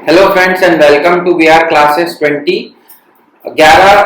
Hello friends and welcome to we are classes 20। 11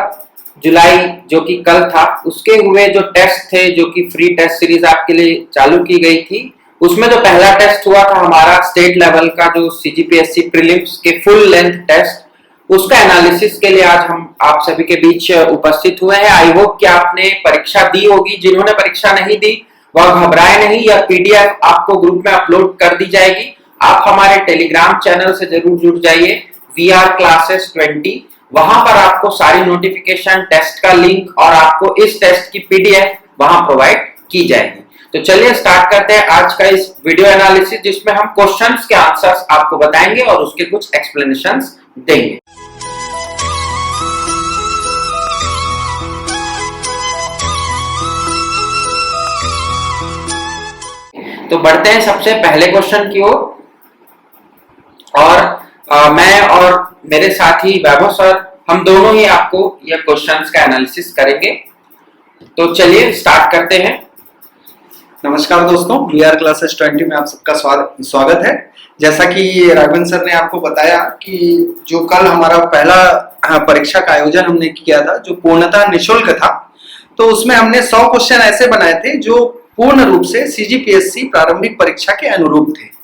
जुलाई जो कि कल था, उसके हुए जो टेस्ट थे, जो कि फ्री टेस्ट सीरीज आपके लिए चालू की गई थी, उसमें जो पहला टेस्ट हुआ था हमारा स्टेट लेवल का, जो सीजीपीएससी प्रीलिम्स के फुल लेंथ टेस्ट, उसका एनालिसिस के लिए आज हम आप सभी के बीच उपस्थित हुए हैं। आई होप कि आपने परीक्षा दी होगी। जिन्होंने परीक्षा नहीं दी वह घबराए नहीं, यह पीडीएफ आपको ग्रुप में अपलोड कर दी जाएगी। आप हमारे टेलीग्राम चैनल से जरूर जुड़ जाइए, वी आर क्लासेस 20। वहां पर आपको सारी नोटिफिकेशन, टेस्ट का लिंक और आपको इस टेस्ट की पीडीएफ वहां प्रोवाइड की जाएगी। तो चलिए स्टार्ट करते हैं आज का इस वीडियो एनालिसिस, जिसमें हम क्वेश्चंस के आंसर्स आपको बताएंगे और उसके कुछ एक्सप्लेनेशंस देंगे। तो बढ़ते हैं सबसे पहले क्वेश्चन की ओर, और मैं और मेरे साथी वैभव सर, हम दोनों ही आपको ये क्वेश्चंस का एनालिसिस करेंगे। तो चलिए स्टार्ट करते हैं। नमस्कार दोस्तों, वी आर क्लासेस 20 में आप सबका स्वागत है। जैसा कि राघवेंद्र सर ने आपको बताया कि जो कल हमारा पहला परीक्षा का आयोजन हमने किया था, जो पूर्णतः निःशुल्क था, तो उसमें हमने 100 क्वेश्चन ऐसे बनाए थे जो पूर्ण रूप से सीजीपीएससी प्रारंभिक परीक्षा के अनुरूप थे।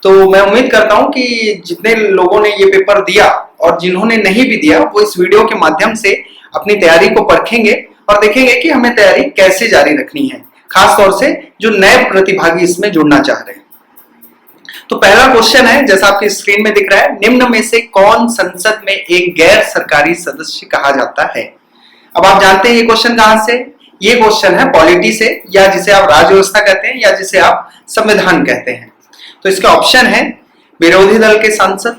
तो मैं उम्मीद करता हूं कि जितने लोगों ने ये पेपर दिया और जिन्होंने नहीं भी दिया, वो इस वीडियो के माध्यम से अपनी तैयारी को परखेंगे और देखेंगे कि हमें तैयारी कैसे जारी रखनी है, खास तौर से जो नए प्रतिभागी इसमें जुड़ना चाह रहे हैं। तो पहला क्वेश्चन है, जैसा आपकी स्क्रीन में दिख रहा है, निम्न में से कौन संसद में एक गैर सरकारी सदस्य कहा जाता है? अब आप जानते हैं ये क्वेश्चन कहां से? ये क्वेश्चन है पॉलिटी से, या जिसे आप राज्य व्यवस्था कहते हैं, या जिसे आप संविधान कहते हैं। तो इसका ऑप्शन है विरोधी दल के सांसद,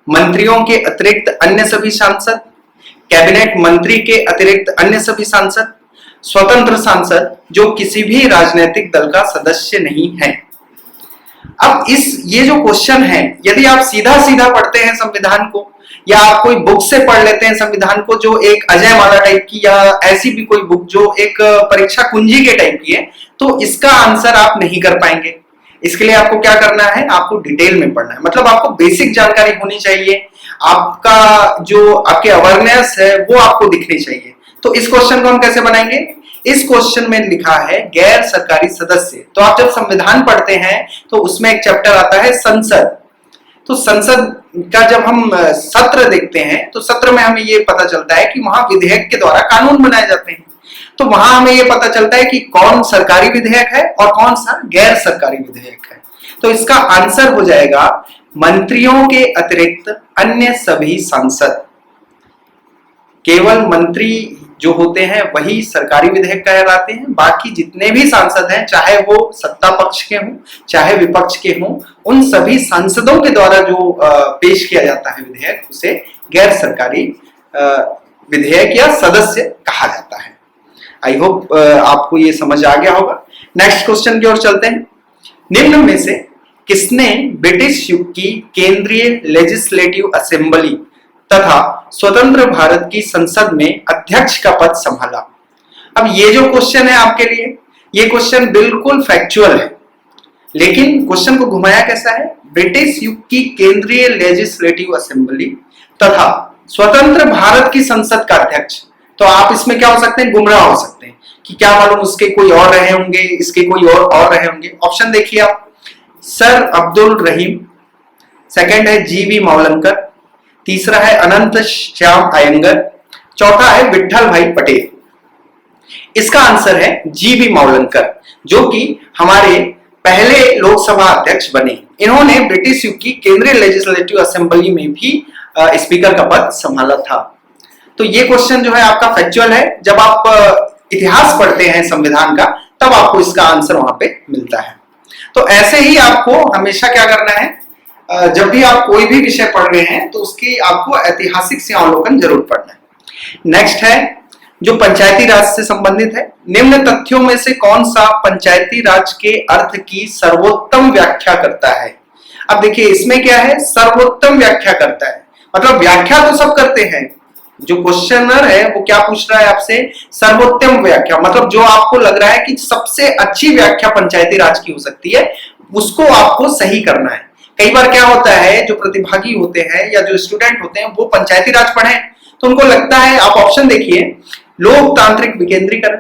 मंत्रियों के अतिरिक्त अन्य सभी सांसद, कैबिनेट मंत्री के अतिरिक्त अन्य सभी सांसद, स्वतंत्र सांसद जो किसी भी राजनीतिक दल का सदस्य नहीं है। अब ये जो क्वेश्चन है, यदि आप सीधा सीधा पढ़ते हैं संविधान को, या आप कोई बुक से पढ़ लेते हैं संविधान को, जो एक अजय माला टाइप की या ऐसी भी कोई बुक जो एक परीक्षा कुंजी के टाइप की है, तो इसका आंसर आप नहीं कर पाएंगे। इसके लिए आपको क्या करना है? आपको डिटेल में पढ़ना है, मतलब आपको बेसिक जानकारी होनी चाहिए, आपका जो आपके अवेयरनेस है वो आपको दिखनी चाहिए। तो इस क्वेश्चन को हम कैसे बनाएंगे? इस क्वेश्चन में लिखा है गैर सरकारी सदस्य। तो आप जब संविधान पढ़ते हैं तो उसमें एक चैप्टर आता है संसद। तो संसद का जब हम सत्र देखते हैं, तो सत्र में हमें ये पता चलता है कि वहां विधेयक के द्वारा कानून बनाए जाते हैं। तो वहां हमें ये पता चलता है कि कौन सरकारी विधेयक है और कौन सा गैर सरकारी विधेयक है। तो इसका आंसर हो जाएगा मंत्रियों के अतिरिक्त अन्य सभी सांसद। केवल मंत्री जो होते हैं वही सरकारी विधेयक कहलाते हैं। बाकी जितने भी सांसद हैं, चाहे वो सत्ता पक्ष के हों चाहे विपक्ष के हों, उन सभी सांसदों के द्वारा जो पेश किया जाता है विधेयक, उसे गैर सरकारी विधेयक या सदस्य कहा जाता है। आई होप आपको ये समझ आ गया होगा। नेक्स्ट क्वेश्चन की ओर चलते हैं। निम्न में से किसने ब्रिटिश युग की केंद्रीय लेजिस्लेटिव असेंबली तथा स्वतंत्र भारत की संसद में अध्यक्ष का पद संभाला? अब ये जो क्वेश्चन है आपके लिए, ये क्वेश्चन बिल्कुल फैक्चुअल है, लेकिन क्वेश्चन को घुमाया कैसा है? ब्रिटिश युग की केंद्रीय लेजिस्लेटिव असेंबली तथा स्वतंत्र भारत की संसद का अध्यक्ष। तो आप इसमें क्या हो सकते हैं? गुमराह हो सकते हैं कि क्या मालूम उसके कोई और रहे होंगे, इसके कोई और रहे होंगे। ऑप्शन देखिए आप, सर अब्दुल रहीम, सेकंड है जीवी मावलंकर, तीसरा है अनंत श्याम अयंगर, चौथा है विट्ठल भाई पटेल। इसका आंसर है जीवी मावलंकर, जो कि हमारे पहले लोकसभा अध्यक्ष बने। इन्होंने ब्रिटिश युग की केंद्रीय लेजिस्लेटिव असेंबली में भी स्पीकर का पद संभाला था। तो ये क्वेश्चन जो है आपका फैक्चुअल है। जब आप इतिहास पढ़ते हैं संविधान का, तब आपको इसका आंसर वहां पे मिलता है। तो ऐसे ही आपको हमेशा क्या करना है, जब भी आप कोई भी विषय पढ़ रहे हैं तो उसकी आपको ऐतिहासिक से अवलोकन जरूर पढ़ना है। नेक्स्ट है जो पंचायती राज से संबंधित है। निम्न तथ्यों में से कौन सा पंचायती राज के अर्थ की सर्वोत्तम व्याख्या करता है? अब देखिए इसमें क्या है, सर्वोत्तम व्याख्या करता है, मतलब व्याख्या तो सब करते हैं। जो क्वेश्चनर है वो क्या पूछ रहा है आपसे? सर्वोत्तम व्याख्या, मतलब जो आपको लग रहा है कि सबसे अच्छी व्याख्या पंचायती राज की हो सकती है, उसको आपको सही करना है। कई बार क्या होता है, जो प्रतिभागी होते हैं या जो स्टूडेंट होते हैं वो पंचायती राज पढ़े तो उनको लगता है, आप ऑप्शन देखिए, लोकतांत्रिक विकेंद्रीकरण,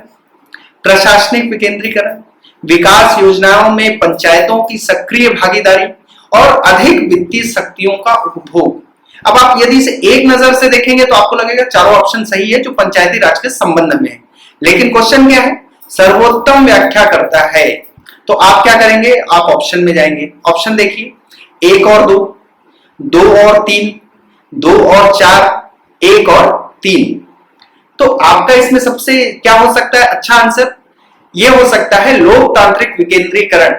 प्रशासनिक विकेंद्रीकरण, विकास योजनाओं में पंचायतों की सक्रिय भागीदारी और अधिक वित्तीय शक्तियों का उपभोग। अब आप यदि इसे एक नजर से देखेंगे तो आपको लगेगा चारों ऑप्शन सही है जो पंचायती राज के संबंध में है, लेकिन क्वेश्चन क्या है, सर्वोत्तम व्याख्या करता है। तो आप क्या करेंगे, आप ऑप्शन में जाएंगे। ऑप्शन देखिए, 1 और 2, 2 और 3, 2 और 4, 1 और 3। तो आपका इसमें सबसे क्या हो सकता है अच्छा आंसर, यह हो सकता है लोकतांत्रिक विकेंद्रीकरण।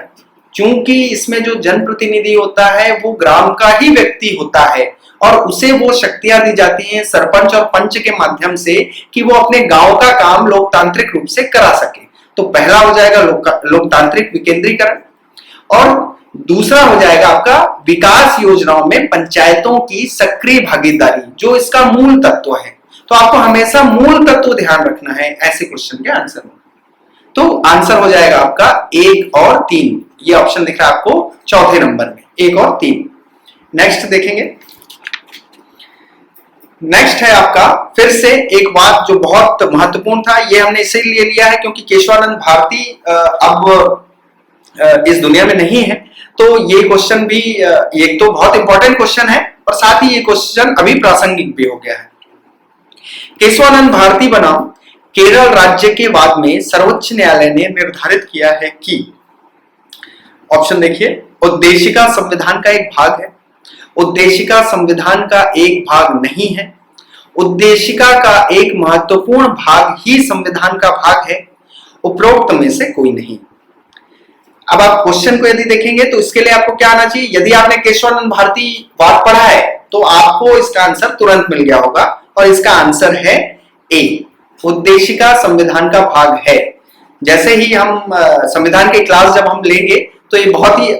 क्योंकि इसमें जो जनप्रतिनिधि होता है वो ग्राम का ही व्यक्ति होता है और उसे वो शक्तियां दी जाती हैं सरपंच और पंच के माध्यम से कि वो अपने गांव का काम लोकतांत्रिक रूप से करा सके। तो पहला हो जाएगा लोकतांत्रिक विकेंद्रीकरण, और दूसरा हो जाएगा आपका विकास योजनाओं में पंचायतों की सक्रिय भागीदारी, जो इसका मूल तत्व है। तो आपको हमेशा मूल तत्व ध्यान रखना है ऐसे क्वेश्चन के आंसर में। तो आंसर हो जाएगा आपका 1 और 3, ये ऑप्शन दिख रहा है आपको चौथे नंबर में, 1 और 3। नेक्स्ट देखेंगे, नेक्स्ट है आपका फिर से एक बात जो बहुत महत्वपूर्ण था, ये हमने इसीलिए लिया है क्योंकि केशवानंद भारती अब इस दुनिया में नहीं है, तो ये क्वेश्चन भी एक तो बहुत इंपॉर्टेंट क्वेश्चन है और साथ ही ये क्वेश्चन अभी प्रासंगिक भी हो गया है। केशवानंद भारती बनाम केरल राज्य के वाद में सर्वोच्च न्यायालय ने निर्धारित किया है कि, ऑप्शन देखिए, उद्देशिका संविधान का एक भाग है, उद्देशिका संविधान का एक भाग नहीं है, उद्देशिका का एक महत्वपूर्ण भाग ही संविधान का भाग है, उपरोक्त में से कोई नहीं। अब आप क्वेश्चन को यदि देखेंगे तो इसके लिए आपको क्या आना चाहिए, यदि आपने केशवानंद भारती वाद पढ़ा है तो आपको इसका आंसर तुरंत मिल गया होगा और इसका आंसर है ए, उद्देशिका संविधान का भाग है। जैसे ही हम संविधान की क्लास जब हम लेंगे तो ये बहुत ही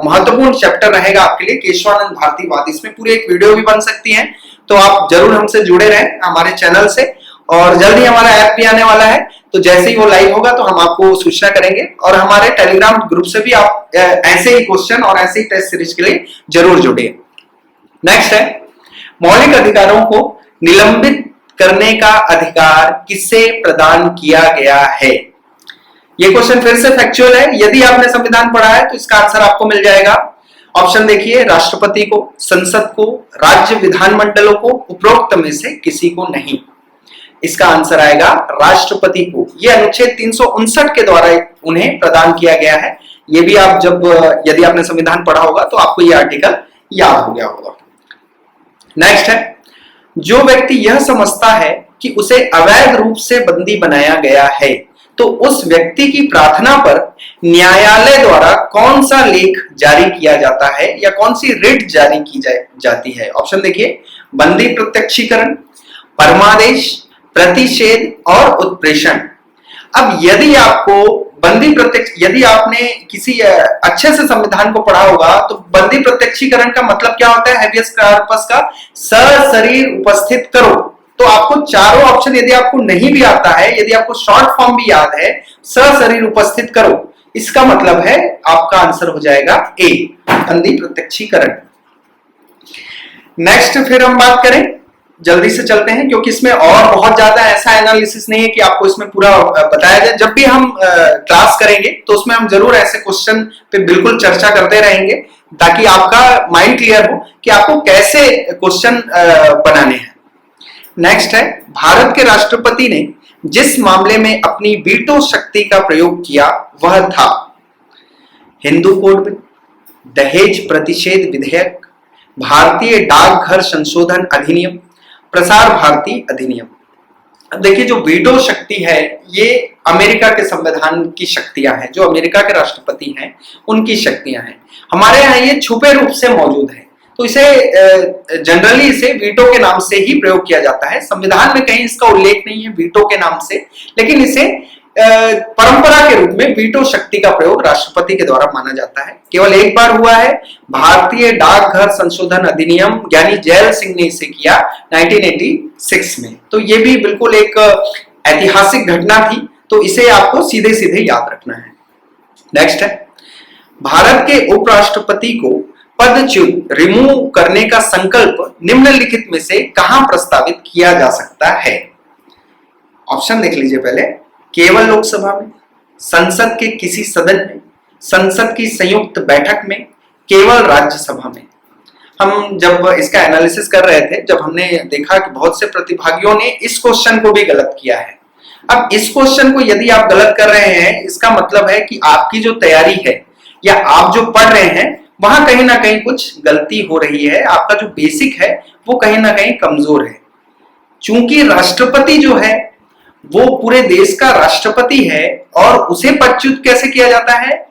महत्वपूर्ण चैप्टर रहेगा आपके लिए, केशवानंद भारती वाद। इसमें पूरी एक वीडियो भी बन सकती है, तो आप जरूर हमसे जुड़े रहें हमारे चैनल से, और जल्द ही हमारा ऐप भी आने वाला है, तो जैसे ही वो लाइव होगा तो हम आपको सूचना करेंगे। और हमारे टेलीग्राम ग्रुप से भी आप ऐसे ही क्वेश्चन और ऐसे ही टेस्ट सीरीज के लिए जरूर जुड़िए। नेक्स्ट है, मौलिक अधिकारों को निलंबित करने का अधिकार किसे प्रदान किया गया है। ये क्वेश्चन फिर से फैक्चुअल है, यदि आपने संविधान पढ़ा है तो इसका आंसर आपको मिल जाएगा। ऑप्शन देखिए, राष्ट्रपति को, संसद को, राज्य विधानमंडलों को, उपरोक्त में से किसी को नहीं। इसका आंसर आएगा राष्ट्रपति को। यह अनुच्छेद 359 के द्वारा उन्हें प्रदान किया गया है। ये भी आप जब यदि आपने संविधान पढ़ा होगा तो आपको यह आर्टिकल याद हो गया होगा। नेक्स्ट है, जो व्यक्ति यह समझता है कि उसे अवैध रूप से बंदी बनाया गया है तो उस व्यक्ति की प्रार्थना पर न्यायालय द्वारा कौन सा लेख जारी किया जाता है या कौन सी रिट जारी की जाती है। ऑप्शन देखिए, बंदी प्रत्यक्षीकरण, परमादेश, प्रतिषेध और उत्प्रेषण। अब यदि आपको यदि आपने किसी अच्छे से संविधान को पढ़ा होगा तो बंदी प्रत्यक्षीकरण का मतलब क्या होता है, हैबियस कॉर्पस का सशरीर उपस्थित करो। तो आपको चारों ऑप्शन यदि आपको नहीं भी आता है, यदि आपको शॉर्ट फॉर्म भी याद है, सशरीर उपस्थित करो, इसका मतलब है आपका आंसर हो जाएगा ए, बंदी प्रत्यक्षीकरण। नेक्स्ट फिर हम बात करें, जल्दी से चलते हैं क्योंकि इसमें और बहुत ज्यादा ऐसा एनालिसिस नहीं है कि आपको इसमें पूरा बताया जाए। जब भी हम क्लास करेंगे तो उसमें हम जरूर ऐसे क्वेश्चन पे बिल्कुल चर्चा करते रहेंगे ताकि आपका माइंड क्लियर हो कि आपको कैसे क्वेश्चन बनाने हैं। नेक्स्ट है, भारत के राष्ट्रपति ने जिस मामले में अपनी वीटो शक्ति का प्रयोग किया वह था हिंदू कोड बिल, दहेज प्रतिषेध विधेयक, भारतीय डाकघर संशोधन अधिनियम, प्रसार भारती अधिनियम। अब देखिए, जो वीटो शक्ति है ये अमेरिका के संविधान की शक्तियां हैं, जो अमेरिका के राष्ट्रपति हैं उनकी शक्तियां हैं। हमारे यहाँ ये छुपे रूप से मौजूद है, तो इसे जनरली इसे वीटो के नाम से ही प्रयोग किया जाता है। संविधान में कहीं इसका उल्लेख नहीं है वीटो के नाम से, लेकिन इसे परंपरा के रूप में वीटो शक्ति का प्रयोग राष्ट्रपति के द्वारा माना जाता है। केवल एक बार हुआ है, भारतीय डाकघर संशोधन अधिनियम यानी जैल सिंह ने इसे किया 1986 में। तो ये भी बिल्कुल एक ऐतिहासिक घटना थी, तो इसे आपको सीधे सीधे याद रखना है। नेक्स्ट है, भारत के उपराष्ट्रपति को पदच्युत रिमूव करने का संकल्प निम्नलिखित में से कहां प्रस्तावित किया जा सकता है? ऑप्शन देख लीजिए पहले। केवल लोकसभा में, संसद के किसी सदन में, संसद की संयुक्त बैठक में, केवल राज्यसभा में। हम जब इसका एनालिसिस कर रहे थे, जब हमने देखा कि बहुत से प्रतिभागियों ने इस क्वेश्चन को भी गलत किया है। अब इस क्वेश्चन को यदि आप गलत कर रहे हैं, इसका मतलब है कि आपकी जो तैयारी है या आप जो पढ़ रहे हैं वहां कहीं ना कहीं कुछ गलती हो रही है। आपका जो बेसिक है वो कहीं ना कहीं कमजोर है। चूंकि राष्ट्रपति जो है वो पूरे देश का राष्ट्रपति है, और उसे पदच्युत कैसे किया जाता है?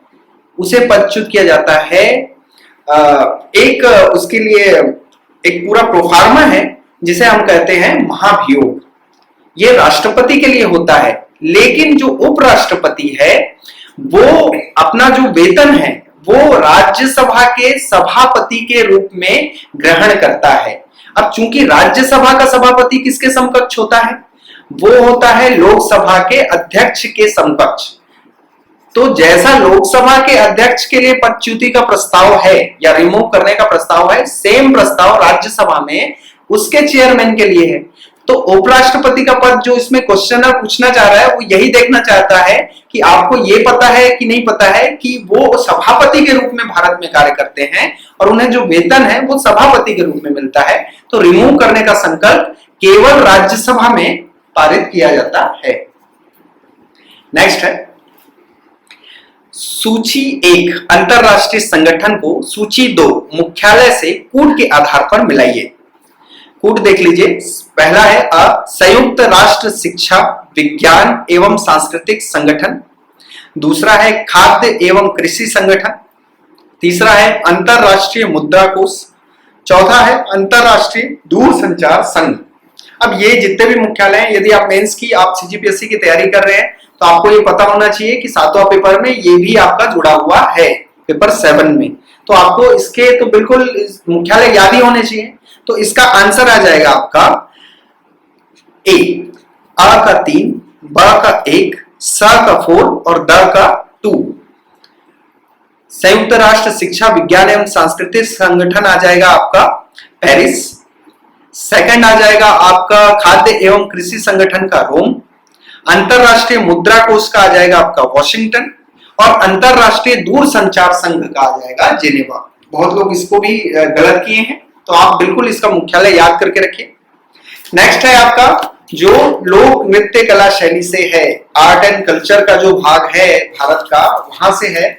उसे पदच्युत किया जाता है एक उसके लिए एक पूरा प्रोफार्मा है जिसे हम कहते हैं महाभियोग। ये राष्ट्रपति के लिए होता है, लेकिन जो उपराष्ट्रपति है वो अपना जो वेतन है वो राज्यसभा के सभापति के रूप में ग्रहण करता है। अब चूंकि राज्यसभा का सभापति किसके समकक्ष होता है? वो होता है लोकसभा के अध्यक्ष के समकक्ष। तो जैसा लोकसभा के अध्यक्ष के लिए पदच्युति का प्रस्ताव है या रिमूव करने का प्रस्ताव है, सेम प्रस्ताव राज्यसभा में उसके चेयरमैन के लिए है। तो उपराष्ट्रपति का पद जो इसमें क्वेश्चनर पूछना चाह रहा है वो यही देखना चाहता है कि आपको ये पता है कि नहीं पता है कि वो सभापति के रूप में भारत में कार्य करते हैं और उन्हें जो वेतन है वो सभापति के रूप में मिलता है। तो रिमूव करने का संकल्प केवल राज्यसभा में पारित किया जाता है। नेक्स्ट है सूची 1 अंतरराष्ट्रीय संगठन को सूची 2 मुख्यालय से कूट के आधार पर मिलाइए। कूट देख लीजिए। पहला है संयुक्त राष्ट्र शिक्षा विज्ञान एवं सांस्कृतिक संगठन, दूसरा है खाद्य एवं कृषि संगठन, तीसरा है अंतरराष्ट्रीय मुद्रा कोष, चौथा है अंतरराष्ट्रीय दूरसंचार संघ। अब ये जितने भी मुख्यालय हैं, यदि आप मेंस की आप सीजीपीएससी की तैयारी कर रहे हैं तो आपको ये पता होना चाहिए कि 7वां पेपर में ये भी आपका जुड़ा हुआ है, पेपर 7 में। तो आपको इसके तो बिल्कुल मुख्यालय याद ही होने चाहिए। तो इसका आंसर आ जाएगा आपका ए, अ का 3, ब का 1, स का 4 और द का 2। संयुक्त राष्ट्र शिक्षा विज्ञान एवं सांस्कृतिक संगठन आ जाएगा आपका पेरिस। सेकंड आ जाएगा आपका खाद्य एवं कृषि संगठन का रोम। अंतरराष्ट्रीय मुद्रा कोष का आ जाएगा आपका वॉशिंगटन, और अंतरराष्ट्रीय दूरसंचार संघ का आ जाएगा जेनेवा। बहुत लोग इसको भी गलत किए हैं, तो आप बिल्कुल इसका मुख्यालय याद करके रखिए। नेक्स्ट है आपका जो लोक नृत्य कला शैली से है, आर्ट एंड कल्चर का जो भाग है भारत का, वहां से है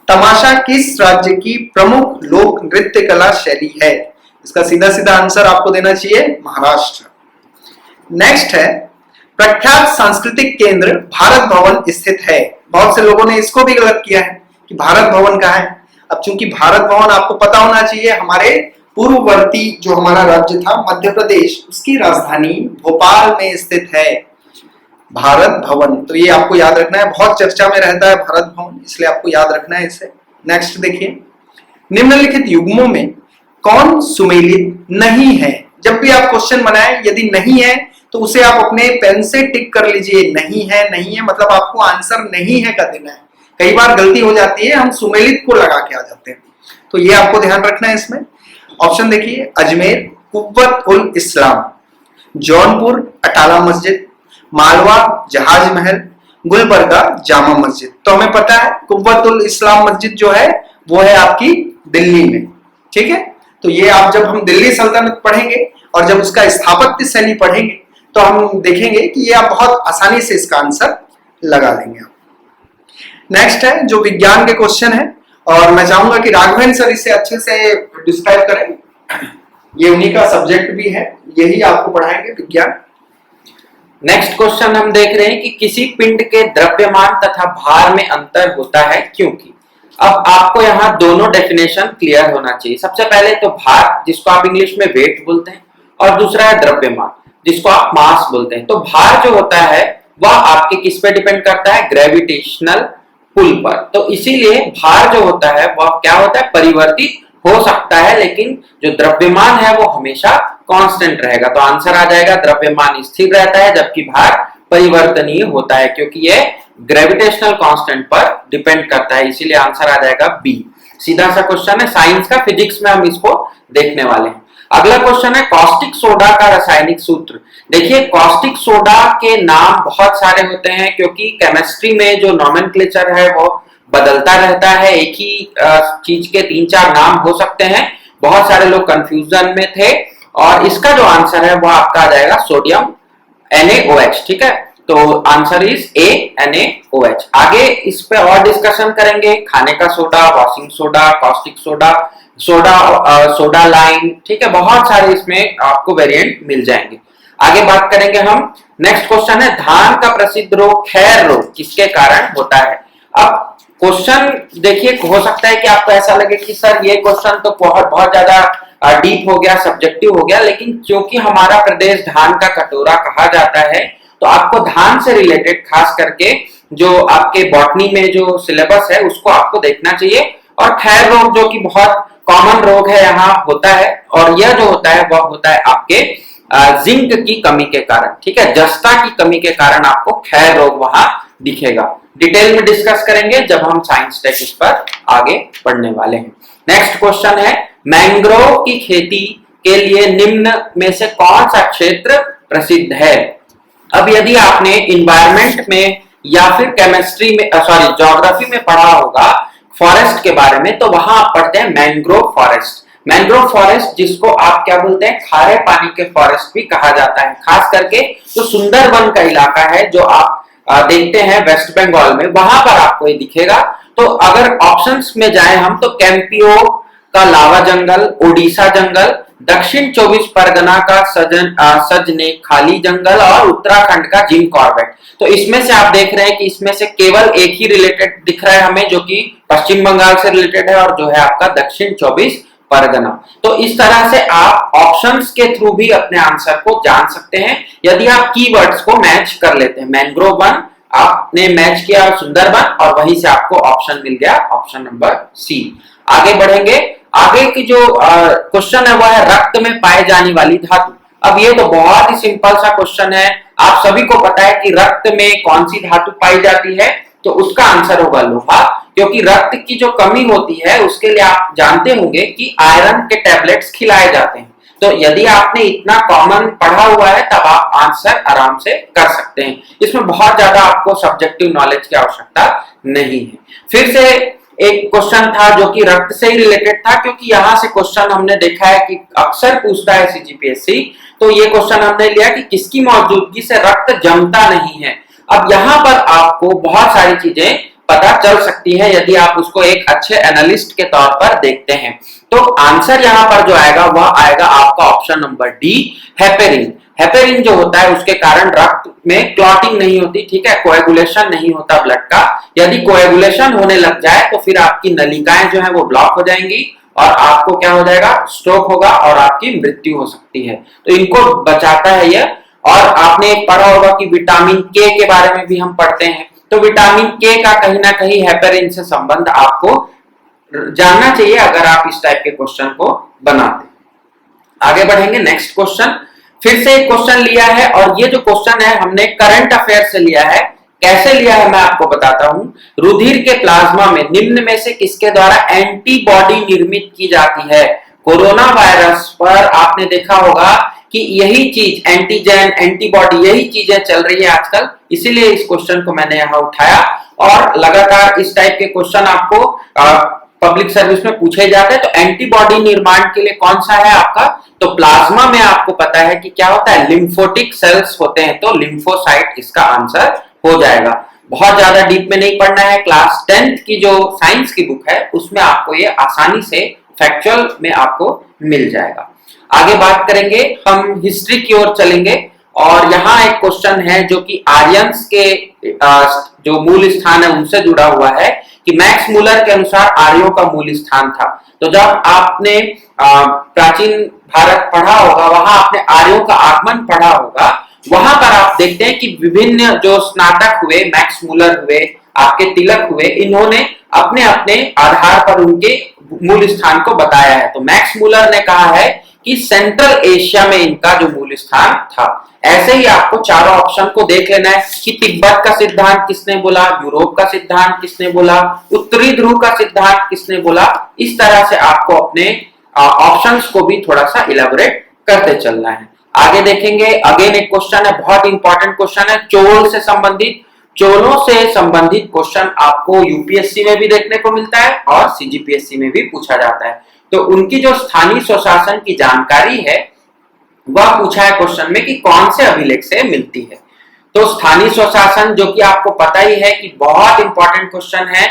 तमाशा किस राज्य की प्रमुख लोक नृत्य कला शैली है? इसका सीधा सीधा आंसर आपको देना चाहिए महाराष्ट्र। नेक्स्ट है प्रख्यात सांस्कृतिक केंद्र भारत भवन स्थित है। बहुत से लोगों ने इसको भी गलत किया है कि भारत भवन कहाँ है। अब चूंकि भारत भवन आपको पता होना चाहिए, हमारे पूर्ववर्ती जो हमारा राज्य था मध्य प्रदेश, उसकी राजधानी भोपाल में स्थित है भारत भवन। तो ये आपको याद रखना है, बहुत चर्चा में रहता है भारत भवन, इसलिए आपको याद रखना है इसे। नेक्स्ट देखिए, निम्नलिखित युग्मों में कौन सुमेलित नहीं है? जब भी आप क्वेश्चन बनाएं, यदि नहीं है तो उसे आप अपने पेन से टिक कर लीजिए। नहीं है, नहीं है मतलब आपको आंसर नहीं है का देना है। कई बार गलती हो जाती है, हम सुमेलित को लगा के आ जाते हैं, तो ये आपको ध्यान रखना है इसमें। ऑप्शन देखिए, अजमेर कुव्वत उल इस्लाम, जौनपुर अटाला मस्जिद, मालवा जहाज महल, गुलबर्गा जामा मस्जिद। तो हमें पता है कुव्वत उल इस्लाम मस्जिद जो है वो है आपकी दिल्ली में। ठीक है, तो ये आप जब हम दिल्ली सल्तनत पढ़ेंगे और जब उसका स्थापत्य शैली पढ़ेंगे तो हम देखेंगे कि ये आप बहुत आसानी से इसका आंसर लगा लेंगे। नेक्स्ट है जो विज्ञान के क्वेश्चन है, और मैं चाहूंगा कि राघवेंद्र सर इसे अच्छे से डिस्क्राइब करें। ये उन्हीं का सब्जेक्ट भी है, यही आपको पढ़ाएंगे विज्ञान। नेक्स्ट क्वेश्चन हम देख रहे हैं कि किसी पिंड के द्रव्यमान तथा भार में अंतर होता है क्योंकि। अब आपको यहाँ दोनों डेफिनेशन क्लियर होना चाहिए। सबसे पहले तो भार, जिसको आप इंग्लिश में वेट बोलते हैं, और दूसरा है द्रव्यमान, जिसको आप मास बोलते हैं। तो भार जो होता है वह आपके किस पे डिपेंड करता है? ग्रेविटेशनल पुल पर। तो इसीलिए भार जो होता है वह क्या होता है? परिवर्तित हो सकता है, लेकिन जो द्रव्यमान है वो हमेशा कांस्टेंट रहेगा। तो आंसर आ जाएगा द्रव्यमान स्थिर रहता है जबकि भार परिवर्तनीय होता है, क्योंकि ये ग्रेविटेशनल कांस्टेंट पर डिपेंड करता है। इसीलिए आंसर आ जाएगा बी। सीधा सा क्वेश्चन है, साइंस का, फिजिक्स में हम इसको देखने वाले हैं। अगला क्वेश्चन है कॉस्टिक सोडा का रासायनिक सूत्र। देखिए कॉस्टिक सोडा के नाम बहुत सारे होते हैं क्योंकि केमिस्ट्री में जो नोमेनक्लेचर है वो बदलता रहता है, एक ही चीज के 3-4 नाम हो सकते हैं। बहुत सारे लोग कंफ्यूजन में थे और इसका जो आंसर है वो आपका आ जाएगा सोडियम NaOH। ठीक है, तो आंसर इज NaOH। आगे इस पे और डिस्कशन करेंगे, खाने का soda, washing soda, caustic soda, soda lime, ठीक है, बहुत सारे इसमें आपको वेरिएंट मिल जाएंगे। आगे बात करेंगे हम। नेक्स्ट क्वेश्चन है धान का प्रसिद्ध रोग खैर रोग किसके कारण होता है। अब क्वेश्चन देखिए, हो सकता है कि आपको ऐसा लगे कि सर ये क्वेश्चन तो बहुत ज्यादा डीप हो गया, सब्जेक्टिव हो गया, लेकिन क्योंकि हमारा प्रदेश धान का कटोरा कहा जाता है तो आपको धान से रिलेटेड खास करके जो आपके बॉटनी में जो सिलेबस है उसको आपको देखना चाहिए। और खैर रोग जो कि बहुत कॉमन रोग है यहाँ होता है, और यह जो होता है वह होता है आपके जिंक की कमी के कारण। ठीक है, जस्ता की कमी के कारण आपको खैर रोग वहां दिखेगा। डिटेल में डिस्कस करेंगे जब हम साइंस टेक इस पर आगे पढ़ने वाले हैं। नेक्स्ट क्वेश्चन है मैंग्रोव की खेती के लिए निम्न में से कौन सा क्षेत्र प्रसिद्ध है। अब यदि आपने इन्वायरमेंट में या फिर केमिस्ट्री में ज्योग्राफी में पढ़ा होगा फॉरेस्ट के बारे में, तो वहां आप पढ़ते हैं मैंग्रोव फॉरेस्ट। मैंग्रोव फॉरेस्ट जिसको आप क्या बोलते हैं, खारे पानी के फॉरेस्ट भी कहा जाता है। खास करके जो सुंदरवन का इलाका है जो आप देखते हैं वेस्ट बंगाल में, वहां पर आपको ये दिखेगा। तो अगर ऑप्शंस में जाएं हम तो कैंपियो का लावा जंगल, ओडिशा जंगल, दक्षिण 24 परगना का सजने खाली जंगल और उत्तराखंड का जिम कॉर्बेट। तो इसमें से आप देख रहे हैं कि इसमें से केवल एक ही रिलेटेड दिख रहा है हमें, जो कि पश्चिम बंगाल से रिलेटेड है और जो है आपका दक्षिण 24 परगना। तो इस तरह से आप ऑप्शंस के थ्रू भी अपने आंसर को जान सकते हैं यदि आप कीवर्ड्स को मैच कर लेते हैं। मैंग्रोव वन आपने मैच किया सुंदरबन और वहीं से आपको ऑप्शन मिल गया, ऑप्शन नंबर सी। आगे बढ़ेंगे। आगे की जो क्वेश्चन है वह है रक्त में पाए जाने वाली धातु। अब ये तो बहुत ही सिंपल सा क्वेश्चन है, आप सभी को पता है कि रक्त में कौन सी धातु पाई जाती है, तो उसका आंसर होगा लोहा। क्योंकि रक्त की जो कमी होती है उसके लिए आप जानते होंगे कि आयरन के टैबलेट्स खिलाए जाते हैं। तो यदि आपने इतना कॉमन पढ़ा हुआ है तब आप आंसर आराम से कर सकते हैं। इसमें बहुत ज्यादा आपको सब्जेक्टिव नॉलेज की आवश्यकता नहीं है। फिर से एक क्वेश्चन था जो कि रक्त से ही रिलेटेड था, क्योंकि यहां से क्वेश्चन हमने देखा है कि अक्सर पूछता है CGPSC। तो ये क्वेश्चन हमने लिया कि किसकी मौजूदगी से रक्त जमता नहीं है। अब यहाँ पर आपको बहुत सारी चीजें पता चल सकती है यदि आप उसको एक अच्छे एनालिस्ट के तौर पर देखते हैं। तो आंसर यहाँ पर जो आएगा वह आएगा आपका option number D, heparin. Heparin जो होता है उसके कारण रक्त में क्लॉटिंग नहीं होती, ठीक है, कोएगुलेशन नहीं होता ब्लड का। यदि कोएगुलेशन होने लग जाए तो फिर आपकी नलिकाएं जो है वो ब्लॉक हो जाएंगी और आपको क्या हो जाएगा, स्ट्रोक होगा और आपकी मृत्यु हो सकती है। तो इनको बचाता है यह। और आपने पढ़ा होगा कि विटामिन के बारे में भी हम पढ़ते हैं, तो विटामिन के का कहीं ना कहीं हेपेरिन से संबंध आपको जानना चाहिए अगर आप इस टाइप के क्वेश्चन को बनाते। आगे बढ़ेंगे। नेक्स्ट क्वेश्चन, फिर से एक क्वेश्चन लिया है और ये जो क्वेश्चन है हमने करंट अफेयर से लिया है। कैसे लिया है मैं आपको बताता हूं। रुधिर के प्लाज्मा में निम्न में से किसके द्वारा एंटीबॉडी निर्मित की जाती है। कोरोना वायरस पर आपने देखा होगा कि यही चीज एंटीजन, एंटीबॉडी, यही चीजें चल रही है आजकल, इसीलिए इस क्वेश्चन को मैंने यहाँ उठाया। और लगातार इस टाइप के क्वेश्चन आपको पब्लिक सर्विस में पूछे जाते हैं। तो एंटीबॉडी निर्माण के लिए कौन सा है आपका, तो प्लाज्मा में आपको पता है कि क्या होता है, लिम्फोटिक सेल्स होते हैं, तो लिम्फोसाइट इसका आंसर हो जाएगा। बहुत ज्यादा डीप में नहीं पढ़ना है। क्लास 10th की जो साइंस की बुक है उसमें आपको ये आसानी से फैक्चुअल में आपको मिल जाएगा। आगे बात करेंगे, हम हिस्ट्री की ओर चलेंगे और यहाँ एक क्वेश्चन है जो कि आर्यंस के जो मूल स्थान है उनसे जुड़ा हुआ है कि मैक्स मूलर के अनुसार आर्यों का मूल स्थान था। तो जब आपने प्राचीन भारत पढ़ा होगा वहां आपने आर्यों का आगमन पढ़ा होगा, वहां पर आप देखते हैं कि विभिन्न जो स्नातक हुए, मैक्स मूलर हुए, आपके तिलक हुए, इन्होंने अपने अपने आधार पर उनके मूल स्थान को बताया है। तो मैक्स मूलर ने कहा है कि सेंट्रल एशिया में इनका जो मूल स्थान था। ऐसे ही आपको चारों ऑप्शन को देख लेना है कि तिब्बत का सिद्धांत किसने बोला, यूरोप का सिद्धांत किसने बोला, उत्तरी ध्रुव का सिद्धांत किसने बोला। इस तरह से आपको अपने ऑप्शंस को भी थोड़ा सा इलेबोरेट करते चलना है। आगे देखेंगे, अगेन एक क्वेश्चन है, बहुत इंपॉर्टेंट क्वेश्चन है, चोल से संबंधित। चोलों से संबंधित क्वेश्चन आपको यूपीएससी में भी देखने को मिलता है और सीजीपीएससी में भी पूछा जाता है। तो उनकी जो स्थानीय स्वशासन की जानकारी है वह पूछा है क्वेश्चन में कि कौन से अभिलेख से मिलती है। तो स्थानीय स्वशासन, जो कि आपको पता ही है कि बहुत इंपॉर्टेंट क्वेश्चन है,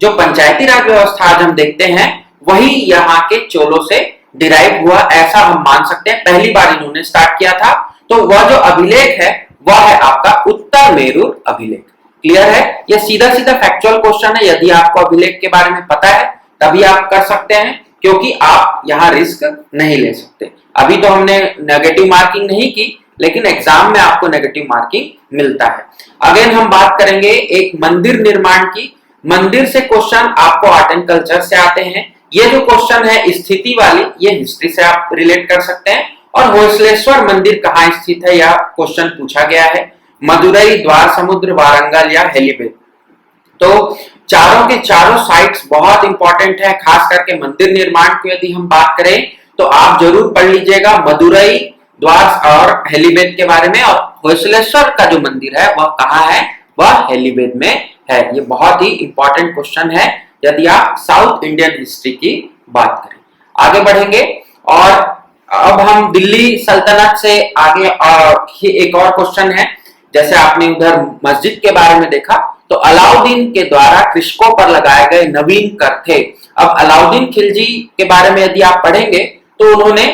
जो पंचायती राज व्यवस्था आज हम देखते हैं वही यहाँ के चोलों से डिराइव हुआ, ऐसा हम मान सकते हैं। पहली बार इन्होंने स्टार्ट किया था। तो वह जो अभिलेख है वह है आपका उत्तर मेरु अभिलेख। क्लियर है? यह सीधा सीधा फैक्चुअल क्वेश्चन है। यदि आपको अभिलेख के बारे में पता है तभी आप कर सकते हैं, क्योंकि आप यहाँ रिस्क नहीं ले सकते। अभी तो हमने नेगेटिव मार्किंग नहीं की, लेकिन एग्जाम में आपको नेगेटिव मार्किंग मिलता है। अगेन हम बात करेंगे एक मंदिर निर्माण की। मंदिर से क्वेश्चन आपको आर्ट एंड कल्चर से आते हैं। ये जो क्वेश्चन है स्थिति वाली, ये हिस्ट्री से आप रिलेट कर सकते हैं। और होयसलेश्वर मंदिर कहाँ स्थित है, यह क्वेश्चन पूछा गया है। मदुरई, द्वार समुद्र, वारंगल या हेलीपैड। तो चारों के चारों साइट्स बहुत इंपॉर्टेंट है। खास करके मंदिर निर्माण की यदि हम बात करें तो आप जरूर पढ़ लीजिएगा मदुरई, द्वार और हेलीपैड के बारे में। और होयसलेश्वर का जो मंदिर है वह कहाँ है, वह हेलीपैड में है। ये बहुत ही इंपॉर्टेंट क्वेश्चन है यदि आप साउथ इंडियन हिस्ट्री की बात करें। आगे बढ़ेंगे और अब हम दिल्ली सल्तनत से आगे एक और क्वेश्चन है। जैसे आपने उधर मस्जिद के बारे में देखा, तो अलाउद्दीन के द्वारा कृषकों पर लगाए गए नवीन कर थे। अब अलाउद्दीन खिलजी के बारे में यदि आप पढ़ेंगे तो उन्होंने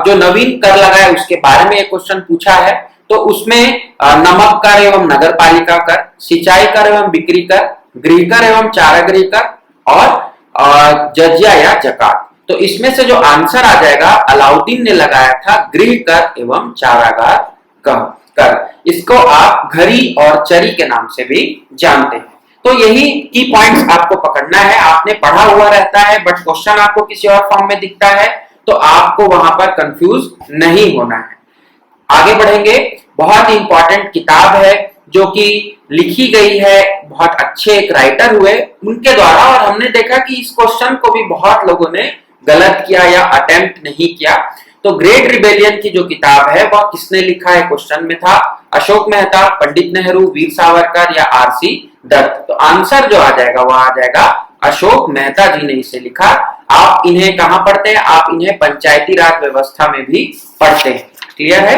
जो नवीन कर लगाया उसके बारे में एक क्वेश्चन पूछा है। तो उसमें नमक कर एवं नगर पालिका कर, सिंचाई कर एवं बिक्री कर, गृह कर एवं चारागृह कर और जजिया या जकात। तो इसमें से जो आंसर आ जाएगा, अलाउद्दीन ने लगाया था गृह कर एवं चारागार कर। इसको आप घरी और चरी के नाम से भी जानते हैं। तो यही की पॉइंट्स आपको पकड़ना है। आपने पढ़ा हुआ रहता है बट क्वेश्चन आपको किसी और फॉर्म में दिखता है, तो आपको वहां पर कंफ्यूज नहीं होना है। आगे बढ़ेंगे, बहुत ही इंपॉर्टेंट किताब है जो कि लिखी गई है बहुत अच्छे एक राइटर हुए उनके द्वारा। और हमने देखा कि इस क्वेश्चन को भी बहुत लोगों ने गलत किया या अटेम्प्ट नहीं किया। तो ग्रेट रिबेलियन की जो किताब है वह किसने लिखा है, क्वेश्चन में था अशोक मेहता, पंडित नेहरू, वीर सावरकर या आरसी दत्त। तो आंसर जो आ जाएगा वह आ जाएगा अशोक मेहता जी ने इसे लिखा। आप इन्हें कहां पढ़ते हैं, आप इन्हें पंचायती राज व्यवस्था में भी पढ़ते हैं। क्लियर है?